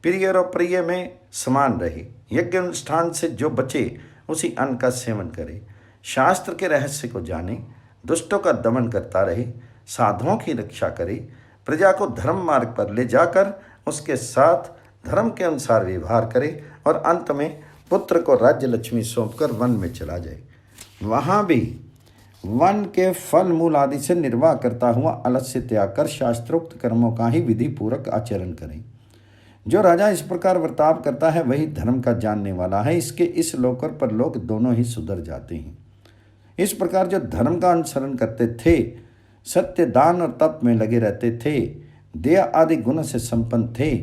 प्रिय और अप्रिय में समान रहे, यज्ञ अनुष्ठान से जो बचे उसी अन्न का सेवन करे, शास्त्र के रहस्य को जाने, दुष्टों का दमन करता रहे, साधुओं की रक्षा करे, प्रजा को धर्म मार्ग पर ले जाकर उसके साथ धर्म के अनुसार व्यवहार करे और अंत में पुत्र को राज्य लक्ष्मी सौंपकर वन में चला जाए। वहाँ भी वन के फल मूल आदि से निर्वाह करता हुआ आलस्य त्याग कर शास्त्रोक्त कर्मों का ही विधि पूर्वक आचरण करें। जो राजा इस प्रकार वर्ताव करता है वही धर्म का जानने वाला है। इसके इस लोक और परलोक दोनों ही सुधर जाते हैं। इस प्रकार जो धर्म का अनुसरण करते थे, सत्य, दान और तप में लगे रहते थे, दया आदि गुण से संपन्न थे,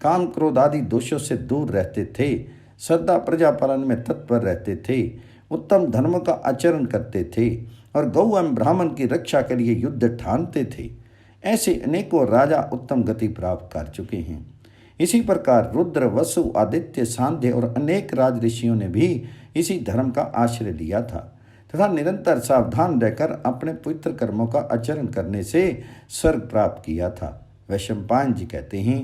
काम क्रोध आदि दोषों से दूर रहते थे, श्रद्धा प्रजा पालन में तत्पर रहते थे, उत्तम धर्म का आचरण करते थे और गौ एवं ब्राह्मण की रक्षा के लिए युद्ध ठानते थे, ऐसे अनेकों राजा उत्तम गति प्राप्त कर चुके हैं। इसी प्रकार रुद्र, वसु, आदित्य, सांध्य और अनेक राज ऋषियों ने भी इसी धर्म का आश्रय लिया था तथा निरंतर सावधान रहकर अपने पवित्र कर्मों का आचरण करने से स्वर्ग प्राप्त किया था। वैशंपायन जी कहते हैं,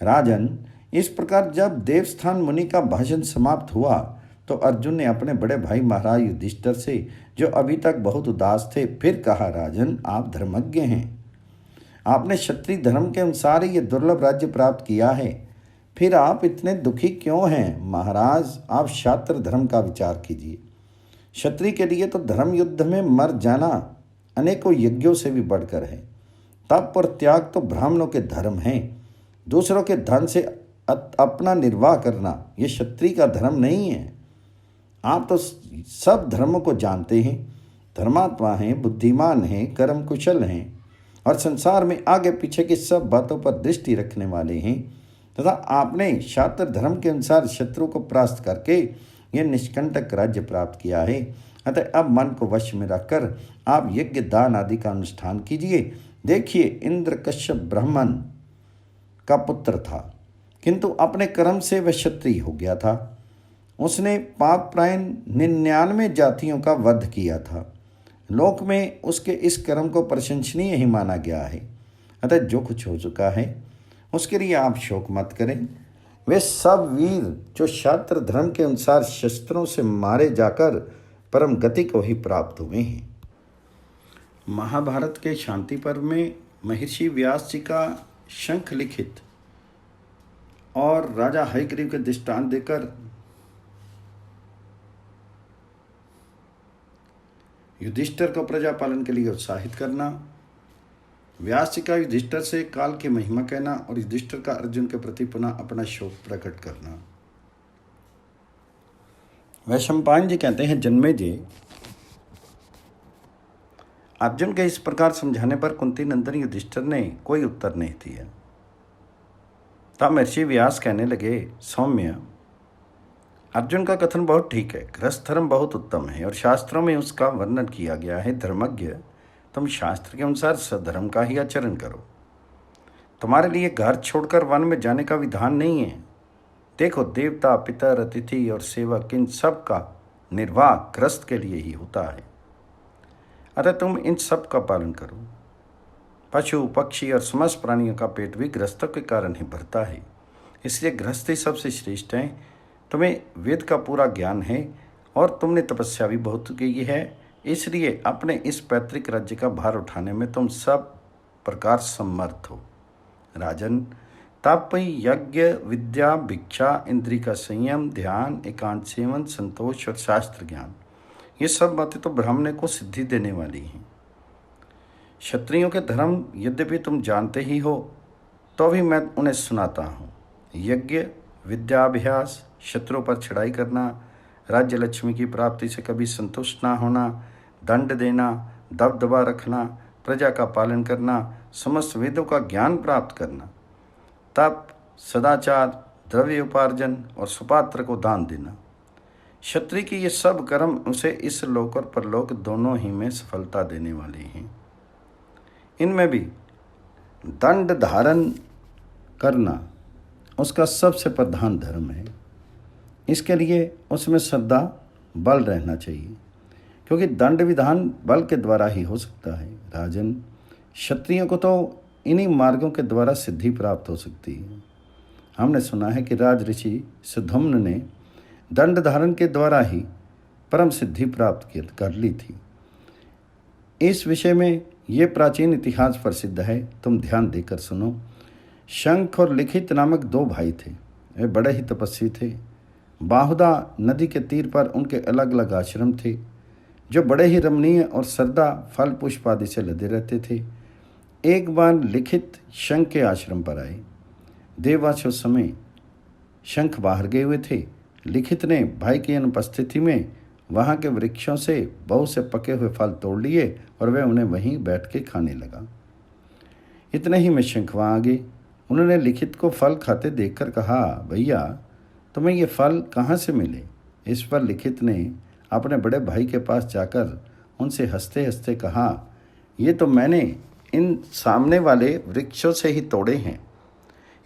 राजन, इस प्रकार जब देवस्थान मुनि का भाषण समाप्त हुआ तो अर्जुन ने अपने बड़े भाई महाराज युधिष्ठिर से, जो अभी तक बहुत उदास थे, फिर कहा, राजन, आप धर्मज्ञ हैं। आपने क्षत्रिय धर्म के अनुसार ही ये दुर्लभ राज्य प्राप्त किया है, फिर आप इतने दुखी क्यों हैं? महाराज, आप क्षात्र धर्म का विचार कीजिए। क्षत्रिय के लिए तो धर्म युद्ध में मर जाना अनेकों यज्ञों से भी बढ़कर है। तप और त्याग तो ब्राह्मणों के धर्म हैं। दूसरों के धन से अपना निर्वाह करना ये क्षत्रिय का धर्म नहीं है। आप तो सब धर्मों को जानते हैं, धर्मात्मा हैं, बुद्धिमान हैं, कर्म कुशल हैं और संसार में आगे पीछे की सब बातों पर दृष्टि रखने वाले हैं तथा आपने क्षात्र धर्म के अनुसार शत्रु को परास्त करके यह निष्कंटक राज्य प्राप्त किया है। अतः अब मन को वश में रखकर आप यज्ञ, दान आदि का अनुष्ठान कीजिए। देखिए, इंद्र कश्यप ब्राह्मण का पुत्र था, किंतु अपने कर्म से वह क्षत्रिय हो गया था। उसने पापप्रायण 99 जातियों का वध किया था। लोक में उसके इस कर्म को प्रशंसनीय ही माना गया है। अतः जो कुछ हो चुका है उसके लिए आप शोक मत करें। वे सब वीर जो क्षात्र धर्म के अनुसार शस्त्रों से मारे जाकर परम गति को ही प्राप्त हुए हैं। महाभारत के शांति पर्व में महर्षि व्यास जी का शंख लिखित और राजा हयग्रीव के दृष्टांत देकर युधिष्ठिर को प्रजा पालन के लिए उत्साहित करना, व्यास जी का युधिष्ठिर से काल की महिमा कहना और युधिष्ठिर का अर्जुन के प्रति पुनः अपना शोक प्रकट करना। वैशंपायन जी कहते हैं, जन्मेजय, अर्जुन के इस प्रकार समझाने पर कुंती नंदन युधिष्ठिर ने कोई उत्तर नहीं दिया। तब महर्षि व्यास कहने लगे, सौम्य, अर्जुन का कथन बहुत ठीक है। गृहस्थ धर्म बहुत उत्तम है और शास्त्रों में उसका वर्णन किया गया है। धर्मज्ञ, तुम शास्त्र के अनुसार सधर्म का ही आचरण करो। तुम्हारे लिए घर छोड़कर वन में जाने का विधान नहीं है। देखो, देवता, पितर, अतिथि और सेवक, इन सब का निर्वाह गृहस्थ के लिए ही होता है। अतः तुम इन सब का पालन करो। पशु, पक्षी और समस्त प्राणियों का पेट भी गृहस्थों के कारण ही भरता है। इसलिए गृहस्थी सबसे श्रेष्ठ है। तुम्हें वेद का पूरा ज्ञान है और तुमने तपस्या भी बहुत की है, इसलिए अपने इस पैतृक राज्य का भार उठाने में तुम सब प्रकार समर्थ हो। राजन, तप, यज्ञ, विद्या, भिक्षा, इंद्रिय का संयम, ध्यान, एकांत सेवन, संतोष और शास्त्र ज्ञान, ये सब बातें तो ब्राह्मण को सिद्धि देने वाली हैं। क्षत्रियों के धर्म यद्यपि तुम जानते ही हो, तो भी मैं उन्हें सुनाता हूँ। यज्ञ, विद्याभ्यास, शत्रु पर चढ़ाई करना, राज्य लक्ष्मी की प्राप्ति से कभी संतुष्ट ना होना, दंड देना, दबदबा रखना, प्रजा का पालन करना, समस्त वेदों का ज्ञान प्राप्त करना, तप, सदाचार, द्रव्य उपार्जन और सुपात्र को दान देना। क्षत्रिय की ये सब कर्म उसे इस लोक और परलोक दोनों ही में सफलता देने वाले हैं। इनमें भी दंड धारण करना उसका सबसे प्रधान धर्म है। इसके लिए उसमें श्रद्धा, बल रहना चाहिए, क्योंकि दंड विधान बल के द्वारा ही हो सकता है। राजन, क्षत्रियों को तो इन्हीं मार्गों के द्वारा सिद्धि प्राप्त हो सकती है। हमने सुना है कि राज ऋषि सुधम्न ने दंड धारण के द्वारा ही परम सिद्धि प्राप्त कर ली थी। इस विषय में ये प्राचीन इतिहास प्रसिद्ध है, तुम ध्यान देकर सुनो। शंख और लिखित नामक 2 भाई थे। वे बड़े ही तपस्वी थे। बाहुदा नदी के तीर पर उनके अलग अलग आश्रम थे, जो बड़े ही रमणीय और श्रद्धा, फल, पुष्प आदि से लदे रहते थे। एक बार लिखित शंख के आश्रम पर आए। देववास उस समय शंख बाहर गए हुए थे। लिखित ने भाई की अनुपस्थिति में वहाँ के वृक्षों से बहुत से पके हुए फल तोड़ लिए और वे उन्हें वहीं बैठ के खाने लगा। इतने ही में शंख वहाँ आ गए। उन्होंने लिखित को फल खाते देखकर कहा, भैया, तुम्हें ये फल कहाँ से मिले? इस पर लिखित ने अपने बड़े भाई के पास जाकर उनसे हंसते हंसते कहा, ये तो मैंने इन सामने वाले वृक्षों से ही तोड़े हैं।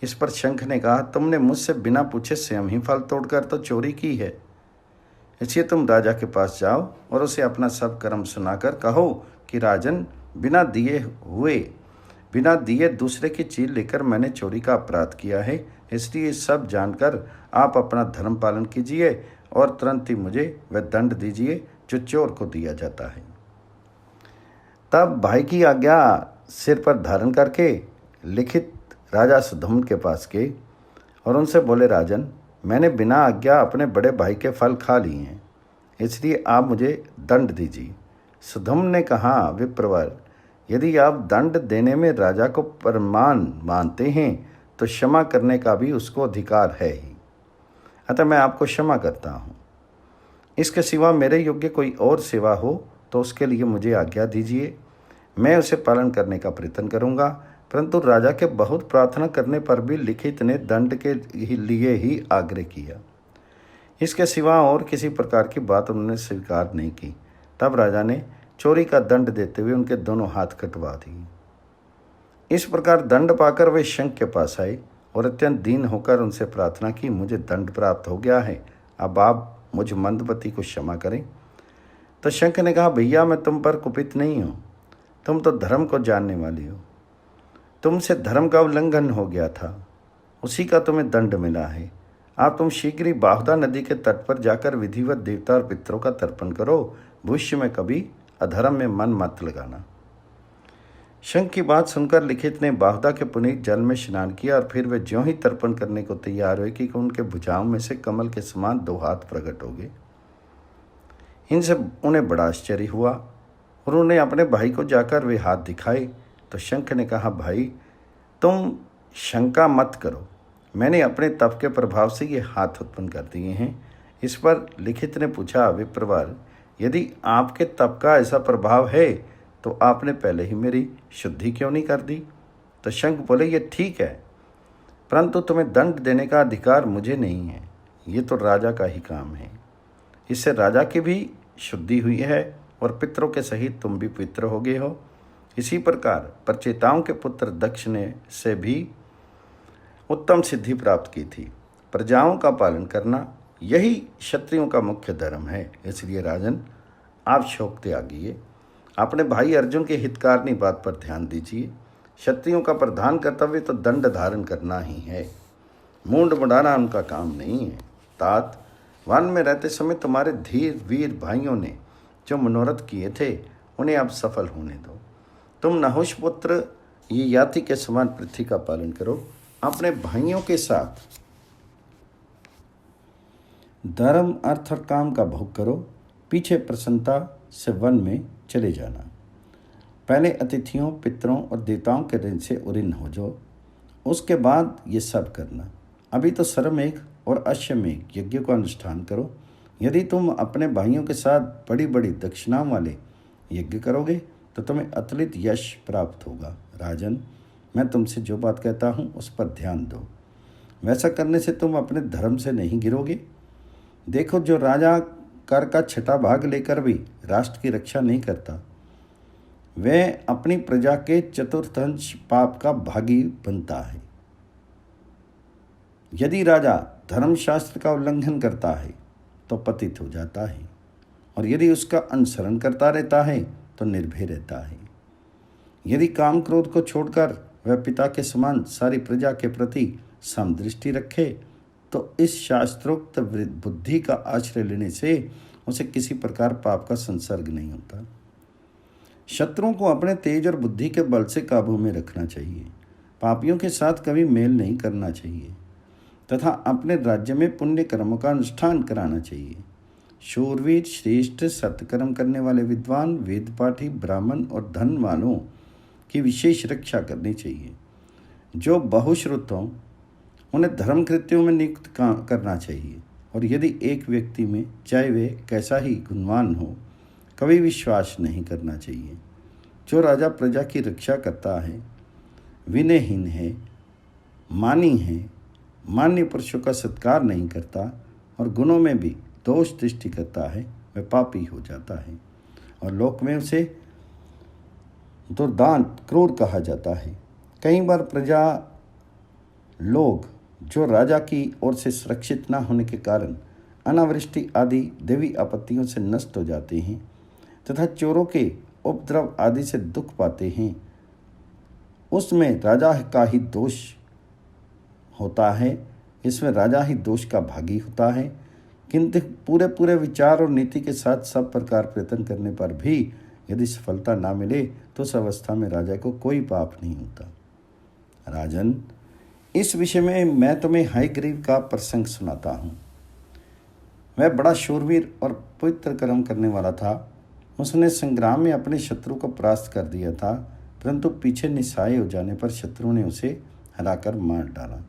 इस पर शंख ने कहा, तुमने मुझसे बिना पूछे स्वयं ही फल तोड़कर तो चोरी की है। इसलिए तुम राजा के पास जाओ और उसे अपना सब कर्म सुनाकर कहो कि राजन, बिना दिए दूसरे की चीज लेकर मैंने चोरी का अपराध किया है। इसलिए सब जानकर आप अपना धर्म पालन कीजिए और तुरंत ही मुझे वह दंड दीजिए जो चोर को दिया जाता है। तब भाई की आज्ञा सिर पर धारण करके लिखित राजा सुधम्न के पास गए और उनसे बोले, राजन, मैंने बिना आज्ञा अपने बड़े भाई के फल खा लिए हैं, इसलिए आप मुझे दंड दीजिए। सुधम्न ने कहा, विप्रवर, यदि आप दंड देने में राजा को प्रमाण मानते हैं तो क्षमा करने का भी उसको अधिकार है ही। अतः मैं आपको क्षमा करता हूँ। इसके सिवा मेरे योग्य कोई और सेवा हो तो उसके लिए मुझे आज्ञा दीजिए, मैं उसे पालन करने का प्रयत्न करूँगा। परंतु राजा के बहुत प्रार्थना करने पर भी लिखित ने दंड के लिए ही आग्रह किया। इसके सिवा और किसी प्रकार की बात उन्होंने स्वीकार नहीं की। तब राजा ने चोरी का दंड देते हुए उनके दोनों हाथ कटवा दिए। इस प्रकार दंड पाकर वे शंख के पास आए और अत्यंत दीन होकर उनसे प्रार्थना की, मुझे दंड प्राप्त हो गया है, अब आप मुझ मंदमती को क्षमा करें। तो शंख ने कहा, भैया, मैं तुम पर कुपित नहीं हूँ, तुम तो धर्म को जानने वाली हो। तुमसे धर्म का उल्लंघन हो गया था, उसी का तुम्हें दंड मिला है। आप तुम शीघ्र ही बाहुदा नदी के तट पर जाकर विधिवत देवता और पितरों का तर्पण करो, भविष्य में कभी अधर्म में मन मत लगाना। शंख की बात सुनकर लिखित ने बाहुदा के पुनीत जल में स्नान किया और फिर वे ज्यों ही तर्पण करने को तैयार हुए कि उनके भुजाओं में से कमल के समान 2 हाथ प्रकट हो गए। इनसे उन्हें बड़ा आश्चर्य हुआ और उन्हें अपने भाई को जाकर वे हाथ दिखाए। तो शंख ने कहा, भाई, तुम शंका मत करो, मैंने अपने तप के प्रभाव से ये हाथ उत्पन्न कर दिए हैं। इस पर लिखित ने पूछा, विप्रवर, यदि आपके तप का ऐसा प्रभाव है तो आपने पहले ही मेरी शुद्धि क्यों नहीं कर दी? तो शंख बोले, ये ठीक है, परंतु तुम्हें दंड देने का अधिकार मुझे नहीं है, ये तो राजा का ही काम है। इससे राजा की भी शुद्धि हुई है और पितरों के सहित तुम भी पवित्र हो गए हो। इसी प्रकार प्रचेताओं के पुत्र दक्ष ने से भी उत्तम सिद्धि प्राप्त की थी। प्रजाओं का पालन करना यही क्षत्रियों का मुख्य धर्म है। इसलिए राजन, आप शोक त्यागिए, अपने भाई अर्जुन के हितकारिणी बात पर ध्यान दीजिए। क्षत्रियों का प्रधान कर्तव्य तो दंड धारण करना ही है, मूंड मुड़ाना उनका काम नहीं है। तात, वन में रहते समय तुम्हारे धीर वीर भाइयों ने जो मनोरथ किए थे उन्हें अब सफल होने दो। तुम नहुष पुत्र ययाति के समान पृथ्वी का पालन करो, अपने भाइयों के साथ धर्म अर्थ और काम का भोग करो, पीछे प्रसन्नता से वन में चले जाना। पहले अतिथियों, पितरों और देवताओं के ऋण से उऋण हो जाओ, उसके बाद ये सब करना। अभी तो सर्वमेघ और अश्वमेघ यज्ञ का अनुष्ठान करो। यदि तुम अपने भाइयों के साथ बड़ी बड़ी दक्षिणाओं वाले यज्ञ करोगे तो तुम्हें अतुलित यश प्राप्त होगा। राजन, मैं तुमसे जो बात कहता हूँ उस पर ध्यान दो, वैसा करने से तुम अपने धर्म से नहीं गिरोगे। देखो, जो राजा कर का 6वां भाग लेकर भी राष्ट्र की रक्षा नहीं करता, वह अपनी प्रजा के चतुर्थांश पाप का भागी बनता है। यदि राजा धर्मशास्त्र का उल्लंघन करता है तो पतित हो जाता है, और यदि उसका अनुसरण करता रहता है तो निर्भय रहता है। यदि काम क्रोध को छोड़कर वह पिता के समान सारी प्रजा के प्रति समदृष्टि रखे तो इस शास्त्रोक्त बुद्धि का आश्रय लेने से उसे किसी प्रकार पाप का संसर्ग नहीं होता। शत्रुओं को अपने तेज और बुद्धि के बल से काबू में रखना चाहिए, पापियों के साथ कभी मेल नहीं करना चाहिए तथा अपने राज्य में पुण्य कर्मों का अनुष्ठान कराना चाहिए। शूरवीर, श्रेष्ठ, सत्कर्म करने वाले विद्वान, वेद पाठी, ब्राह्मण और धन वालों की विशेष रक्षा करनी चाहिए। जो बहुश्रुत हों उन्हें धर्म कृत्यों में नियुक्त करना चाहिए, और यदि एक व्यक्ति में चाहे वे कैसा ही गुणवान हो कभी विश्वास नहीं करना चाहिए। जो राजा प्रजा की रक्षा करता है, विनयहीन है, मानी है, मान्य पुरुषों का सत्कार नहीं करता और गुणों में भी दोष दृष्टि करता है, वह पापी हो जाता है और लोक में उसे दुर्दांत क्रूर कहा जाता है। कई बार प्रजा लोग जो राजा की ओर से सुरक्षित न होने के कारण अनावृष्टि आदि देवी आपत्तियों से नष्ट हो जाते हैं तथा चोरों के उपद्रव आदि से दुख पाते हैं, उसमें राजा का ही दोष होता है। इसमें राजा ही दोष का भागी होता है। किंतु पूरे पूरे विचार और नीति के साथ सब प्रकार प्रयत्न करने पर भी यदि सफलता ना मिले तो उस अवस्था में राजा को कोई पाप नहीं होता। राजन, इस विषय में मैं तुम्हें हयग्रीव का प्रसंग सुनाता हूँ। वह बड़ा शूरवीर और पवित्र कर्म करने वाला था। उसने संग्राम में अपने शत्रु को परास्त कर दिया था, परंतु पीछे निस्सहाय हो जाने पर शत्रु ने उसे हराकर मार डाला।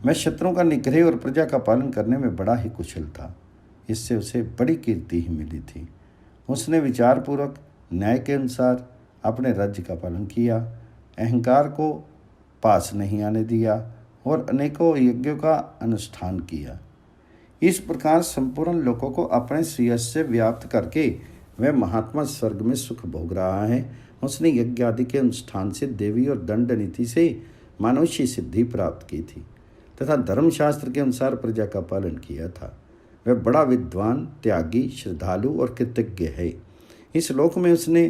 वह शत्रुओं का निग्रह और प्रजा का पालन करने में बड़ा ही कुशल था। इससे उसे बड़ी कीर्ति ही मिली थी। उसने विचारपूर्वक न्याय के अनुसार अपने राज्य का पालन किया, अहंकार को पास नहीं आने दिया और अनेकों यज्ञों का अनुष्ठान किया। इस प्रकार संपूर्ण लोगों को अपने श्रेयस से व्याप्त करके वह महात्मा स्वर्ग में सुख भोग रहा है। उसने यज्ञ आदि के अनुष्ठान से देवी और दंड नीति से मानुष्य सिद्धि प्राप्त की थी तथा धर्मशास्त्र के अनुसार प्रजा का पालन किया था। वह बड़ा विद्वान, त्यागी, श्रद्धालु और कृतज्ञ है। इस लोक में उसने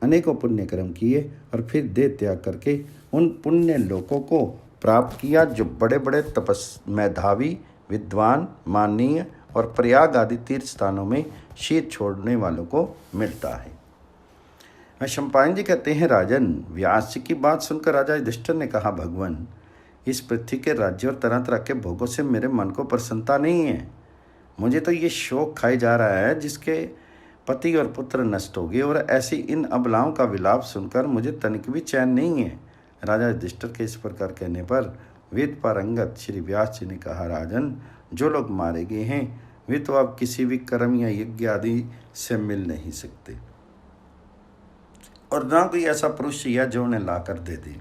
अनेकों पुण्य कर्म किए और फिर देह त्याग करके उन पुण्य लोकों को प्राप्त किया जो बड़े बड़े मेधावी, विद्वान, माननीय और प्रयाग आदि तीर्थ स्थानों में शीत छोड़ने वालों को मिलता है। शंपायन जी कहते हैं, राजन, व्यास जी की बात सुनकर राजा युधिष्ठिर ने कहा, भगवान, इस पृथ्वी के राज्य और तरह तरह के भोगों से मेरे मन को प्रसन्नता नहीं है। मुझे तो ये शोक खाए जा रहा है जिसके पति और पुत्र नष्ट हो गए, और ऐसी इन अबलाओं का विलाप सुनकर मुझे तनिक भी चैन नहीं है। राजा युधिष्ठिर के इस प्रकार कहने पर वेद पारंगत श्री व्यास जी ने कहा, राजन, जो लोग मारे गए हैं वे तो अब किसी भी कर्म या यज्ञ आदि से मिल नहीं सकते, और ना कोई ऐसा पुरुष या जो उन्हें लाकर दे दे।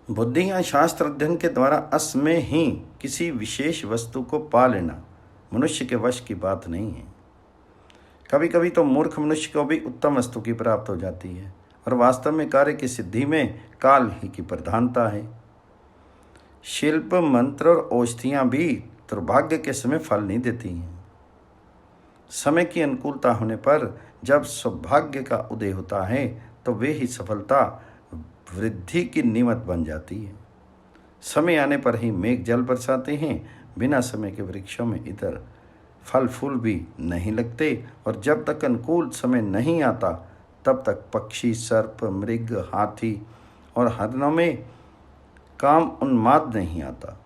बुद्धि या शास्त्र अध्ययन के द्वारा असमय ही किसी विशेष वस्तु को पा लेना मनुष्य के वश की बात नहीं है। कभी कभी तो मूर्ख मनुष्य को भी उत्तम वस्तु की प्राप्त हो जाती है, और वास्तव में कार्य की सिद्धि में काल ही की प्रधानता है। शिल्प, मंत्र और औषधियाँ भी दुर्भाग्य के समय फल नहीं देती हैं। समय की अनुकूलता होने पर जब सौभाग्य का उदय होता है तो वे ही सफलता वृद्धि की नीमत बन जाती है। समय आने पर ही मेघ जल बरसाते हैं, बिना समय के वृक्षों में इधर फल फूल भी नहीं लगते, और जब तक अनुकूल समय नहीं आता तब तक पक्षी, सर्प, मृग, हाथी और हरणों में काम उन्माद नहीं आता।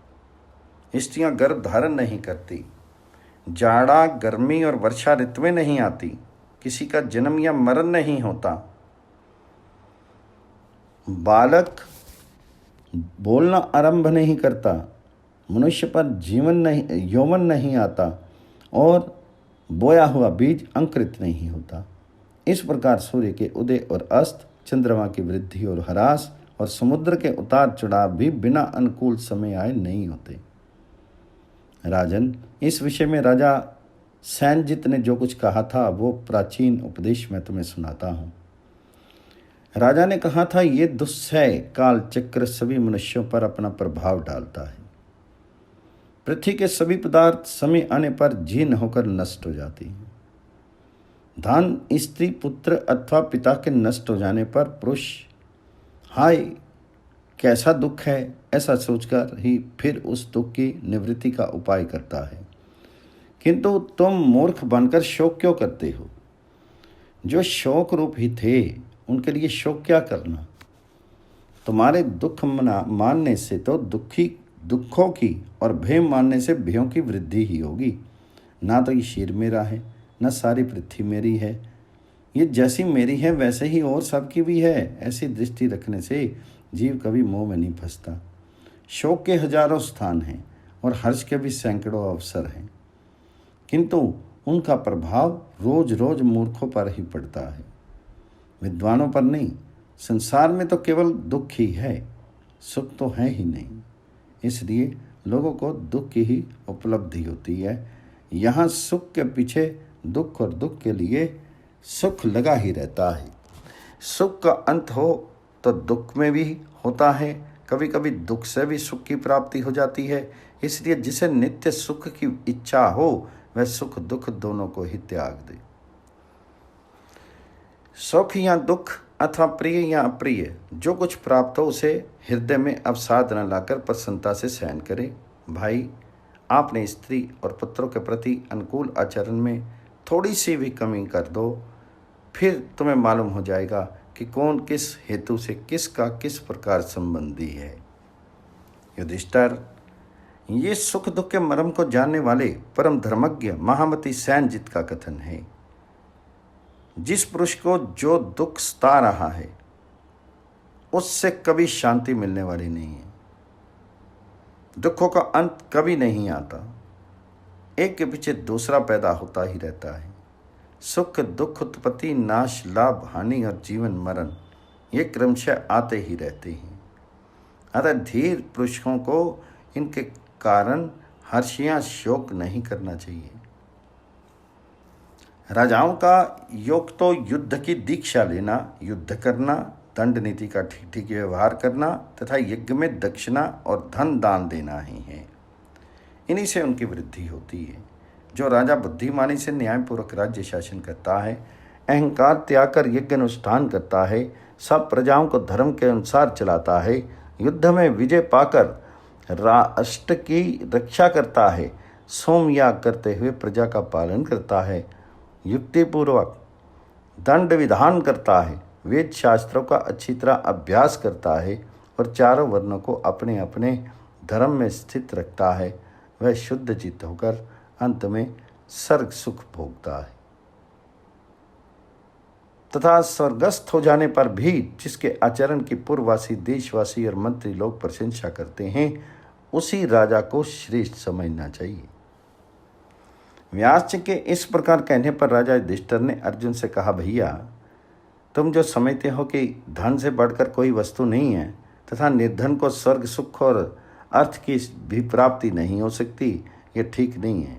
स्त्रियां गर्भ धारण नहीं करती, जाड़ा, गर्मी और वर्षा ऋतु में नहीं आती, किसी का जन्म या मरण नहीं होता, बालक बोलना आरंभ नहीं करता, मनुष्य पर यौवन नहीं आता, और बोया हुआ बीज अंकुरित नहीं होता। इस प्रकार सूर्य के उदय और अस्त, चंद्रमा की वृद्धि और ह्रास और समुद्र के उतार चढ़ाव भी बिना अनुकूल समय आए नहीं होते। राजन, इस विषय में राजा सैनजित ने जो कुछ कहा था वो प्राचीन उपदेश मैं तुम्हें सुनाता हूँ। राजा ने कहा था, ये दुस्सह काल चक्र सभी मनुष्यों पर अपना प्रभाव डालता है। पृथ्वी के सभी पदार्थ समय आने पर जीर्ण होकर नष्ट हो जाती हैं। धन, स्त्री, पुत्र अथवा पिता के नष्ट हो जाने पर पुरुष हाय कैसा दुख है ऐसा सोचकर ही फिर उस दुख की निवृत्ति का उपाय करता है। किंतु तुम मूर्ख बनकर शोक क्यों करते हो? जो शोक रूप ही थे उनके लिए शोक क्या करना? तुम्हारे दुख मानने से तो दुखों की और भय मानने से भयों की वृद्धि ही होगी। ना तो ये शरीर मेरा है, न सारी पृथ्वी मेरी है। ये जैसी मेरी है वैसे ही और सबकी भी है। ऐसी दृष्टि रखने से जीव कभी मोह में नहीं फंसता। शोक के हजारों स्थान हैं और हर्ष के भी सैकड़ों अवसर हैं, किंतु उनका प्रभाव रोज रोज मूर्खों पर ही पड़ता है, विद्वानों पर नहीं। संसार में तो केवल दुख ही है, सुख तो है ही नहीं। इसलिए लोगों को दुख की ही उपलब्धि होती है। यहाँ सुख के पीछे दुख और दुख के लिए सुख लगा ही रहता है। सुख का अंत हो तो दुख में भी होता है, कभी कभी दुख से भी सुख की प्राप्ति हो जाती है। इसलिए जिसे नित्य सुख की इच्छा हो वह सुख दुख दोनों को ही त्याग दे। सुख या दुख अथवा प्रिय या अप्रिय जो कुछ प्राप्त हो उसे हृदय में अवसाद न लाकर प्रसन्नता से सहन करे। भाई, आपने स्त्री और पुत्रों के प्रति अनुकूल आचरण में थोड़ी सी भी कमी कर दो, फिर तुम्हें मालूम हो जाएगा कि कौन किस हेतु से किसका किस प्रकार संबंधी है। युधिष्ठिर, ये सुख दुख के मर्म को जानने वाले परम धर्मज्ञ महामती सैनजित का कथन है। जिस पुरुष को जो दुख सता रहा है उससे कभी शांति मिलने वाली नहीं है। दुखों का अंत कभी नहीं आता, एक के पीछे दूसरा पैदा होता ही रहता है। सुख दुख उत्पत्ति नाश लाभ हानि और जीवन मरण ये क्रमशः आते ही रहते हैं। अतः धीर पुरुषों को इनके कारण हर्ष या शोक नहीं करना चाहिए। राजाओं का योग तो युद्ध की दीक्षा लेना, युद्ध करना, दंड नीति का ठीक ठीक व्यवहार करना तथा यज्ञ में दक्षिणा और धन दान देना ही है। इन्हीं से उनकी वृद्धि होती है। जो राजा बुद्धिमानी से न्यायपूर्वक राज्य शासन करता है, अहंकार त्याग कर यज्ञ अनुष्ठान करता है, सब प्रजाओं को धर्म के अनुसार चलाता है, युद्ध में विजय पाकर राष्ट्र की रक्षा करता है, सोमयाग करते हुए प्रजा का पालन करता है, युक्तिपूर्वक दंड विधान करता है, वेद शास्त्रों का अच्छी तरह अभ्यास करता है और चारों वर्णों को अपने अपने धर्म में स्थित रखता है, वह शुद्ध चित्त होकर अंत में स्वर्ग सुख भोगता है। तथा स्वर्गस्थ हो जाने पर भी जिसके आचरण की पूर्ववासी देशवासी और मंत्री लोग प्रशंसा करते हैं उसी राजा को श्रेष्ठ समझना चाहिए। व्यास जी के इस प्रकार कहने पर राजा युधिष्ठिर ने अर्जुन से कहा, भैया तुम जो समझते हो कि धन से बढ़कर कोई वस्तु नहीं है तथा निर्धन को स्वर्ग सुख और अर्थ की भी प्राप्ति नहीं हो सकती, ये ठीक नहीं है।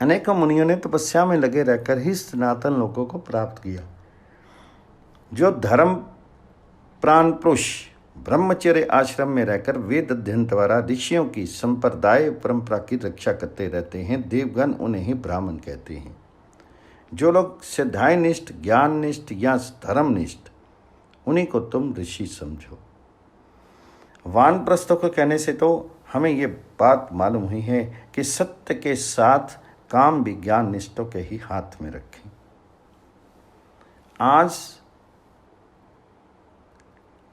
अनेकों मुनियों ने तपस्या में लगे रहकर ही सनातन लोगों को प्राप्त किया। जो धर्म प्राण पुरुष ब्रह्मचर्य आश्रम में रहकर वेद अध्ययन द्वारा ऋषियों की संप्रदाय परंपरा की रक्षा करते रहते हैं, देवगण उन्हें ही ब्राह्मण कहते हैं। जो लोग सिद्धायनिष्ठ ज्ञाननिष्ठ या धर्मनिष्ठ उन्हीं को तुम ऋषि समझो। वानप्रस्थों को कहने से तो हमें ये बात मालूम हुई है कि सत्य के साथ काम भी ज्ञान निष्ठों के ही हाथ में रखें।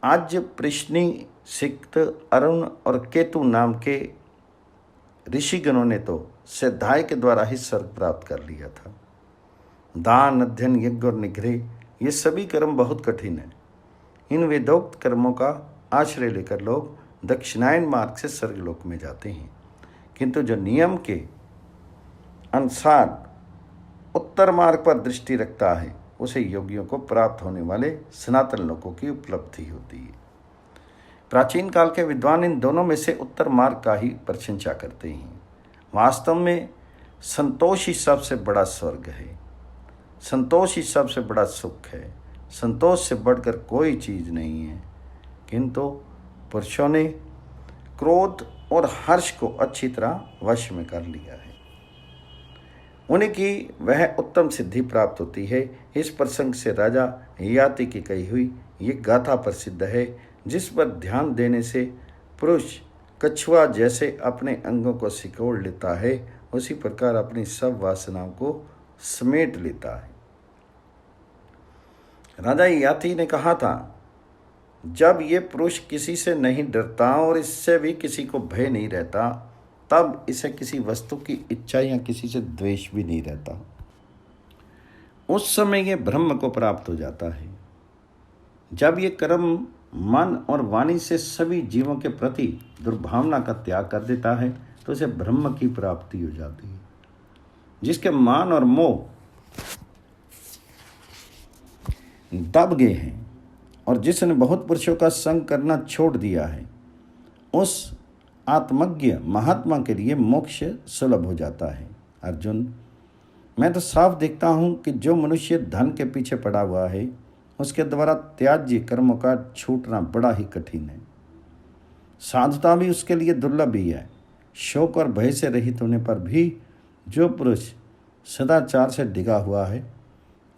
आज पृश्नी सिक्त अरुण और केतु नाम के ऋषिगणों ने तो सिद्धाय के द्वारा ही स्वर्ग प्राप्त कर लिया था। दान अध्ययन यज्ञ और निग्रह ये सभी कर्म बहुत कठिन है। इन वेदोक्त कर्मों का आश्रय लेकर लोग दक्षिणायन मार्ग से स्वर्गलोक में जाते हैं, किंतु जो नियम के अनुसार उत्तर मार्ग पर दृष्टि रखता है उसे योगियों को प्राप्त होने वाले सनातन लोकों की उपलब्धि होती है। प्राचीन काल के विद्वान इन दोनों में से उत्तर मार्ग का ही प्रशंसा करते हैं। वास्तव में संतोष ही सबसे बड़ा स्वर्ग है, संतोष ही सबसे बड़ा सुख है। संतोष से बढ़कर कोई चीज़ नहीं है, किंतु पुरुषों ने क्रोध और हर्ष को अच्छी तरह वश में कर लिया है। उन्हीं की वह उत्तम सिद्धि प्राप्त होती है। इस प्रसंग से राजा ययाति की कही हुई ये गाथा प्रसिद्ध है, जिस पर ध्यान देने से पुरुष कछुआ जैसे अपने अंगों को सिकोड़ लेता है, उसी प्रकार अपनी सब वासनाओं को समेट लेता है। राजा ययाति ने कहा था, जब ये पुरुष किसी से नहीं डरता और इससे भी किसी को भय नहीं रहता, तब इसे किसी वस्तु की इच्छा या किसी से द्वेष भी नहीं रहता। उस समय ये ब्रह्म को प्राप्त हो जाता है। जब ये कर्म मन और वाणी से सभी जीवों के प्रति दुर्भावना का त्याग कर देता है तो उसे ब्रह्म की प्राप्ति हो जाती है। जिसके मान और मोह दब गए हैं और जिसने बहुत पुरुषों का संग करना छोड़ दिया है, उस आत्मज्ञ महात्मा के लिए मोक्ष सुलभ हो जाता है। अर्जुन, मैं तो साफ देखता हूँ कि जो मनुष्य धन के पीछे पड़ा हुआ है उसके द्वारा त्याज्य कर्मों का छूटना बड़ा ही कठिन है। साधुता भी उसके लिए दुर्लभ ही है। शोक और भय से रहित होने पर भी जो पुरुष सदाचार से डिगा हुआ है,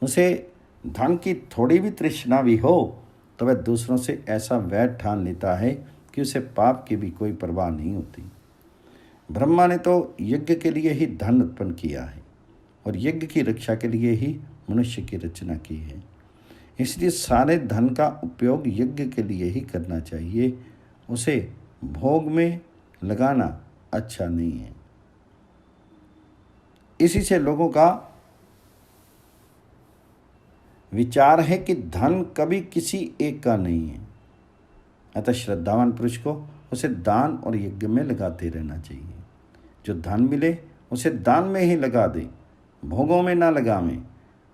उसे धन की थोड़ी भी तृष्णा भी हो तो वह दूसरों से ऐसा वैर ठान लेता है कि उसे पाप की भी कोई परवाह नहीं होती। ब्रह्मा ने तो यज्ञ के लिए ही धन उत्पन्न किया है और यज्ञ की रक्षा के लिए ही मनुष्य की रचना की है। इसलिए सारे धन का उपयोग यज्ञ के लिए ही करना चाहिए, उसे भोग में लगाना अच्छा नहीं है। इसी से लोगों का विचार है कि धन कभी किसी एक का नहीं है, अतः श्रद्धावान पुरुष को उसे दान और यज्ञ में लगाते रहना चाहिए। जो धन मिले उसे दान में ही लगा दे, भोगों में ना लगावें।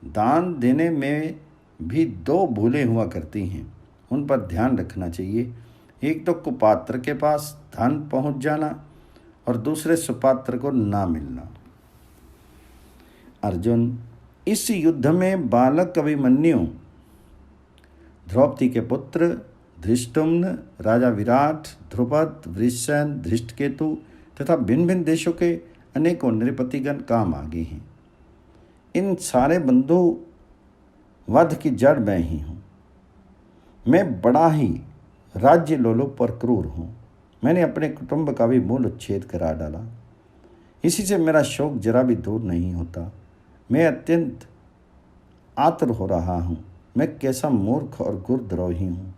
दान देने में भी दो भूलें हुआ करती हैं, उन पर ध्यान रखना चाहिए। एक तो कुपात्र के पास धन पहुंच जाना और दूसरे सुपात्र को ना मिलना। अर्जुन, इस युद्ध में बालक अभिमन्यु, द्रौपदी के पुत्र धृष्टुम्न, राजा विराट, ध्रुपद, वृषण, धृष्टकेतु तथा भिन्न भिन्न देशों के अनेकों नृपतिगण काम आगे हैं। इन सारे बंधु वध की जड़ मैं ही हूँ। मैं बड़ा ही राज्य लोलुप और क्रूर हूँ। मैंने अपने कुटुंब का भी मूल उच्छेद करा डाला, इसी से मेरा शोक जरा भी दूर नहीं होता। मैं अत्यंत आतुर हो रहा हूँ। मैं कैसा मूर्ख और गुरद्रोही हूँ।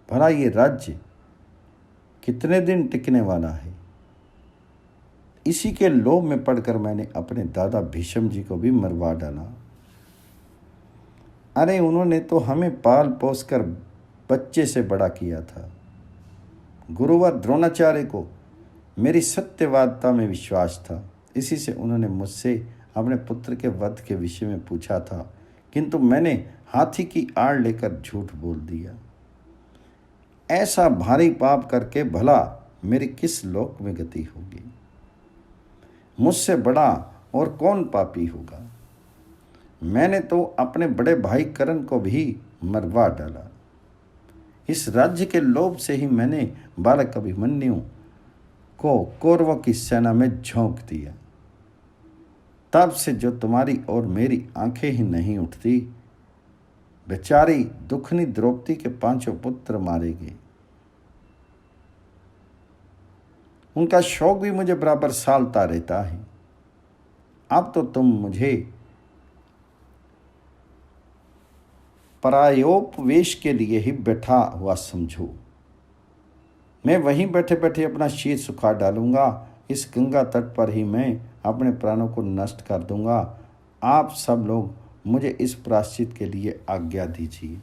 भला ये राज्य कितने दिन टिकने वाला है। इसी के लोभ में पड़कर मैंने अपने दादा भीष्म जी को भी मरवा डाला। अरे उन्होंने तो हमें पाल पोस कर बच्चे से बड़ा किया था। गुरुवर द्रोणाचार्य को मेरी सत्यवादिता में विश्वास था, इसी से उन्होंने मुझसे अपने पुत्र के वध के विषय में पूछा था, किंतु मैंने हाथी की आड़ लेकर झूठ बोल दिया। ऐसा भारी पाप करके भला मेरी किस लोक में गति होगी। मुझसे बड़ा और कौन पापी होगा। मैंने तो अपने बड़े भाई करण को भी मरवा डाला। इस राज्य के लोभ से ही मैंने बालक अभिमन्यु को कौरवों की सेना में झोंक दिया। तब से जो तुम्हारी और मेरी आंखें ही नहीं उठती। बेचारी दुखनी द्रौपदी के 5 पुत्र मारे गए। उनका शोक भी मुझे बराबर सालता रहता है। अब तो तुम मुझे परायोपवेश के लिए ही बैठा हुआ समझो। मैं वहीं बैठे बैठे अपना शीर सुखा डालूंगा। इस गंगा तट पर ही मैं अपने प्राणों को नष्ट कर दूंगा। आप सब लोग मुझे इस प्रायश्चित के लिए आज्ञा दीजिए।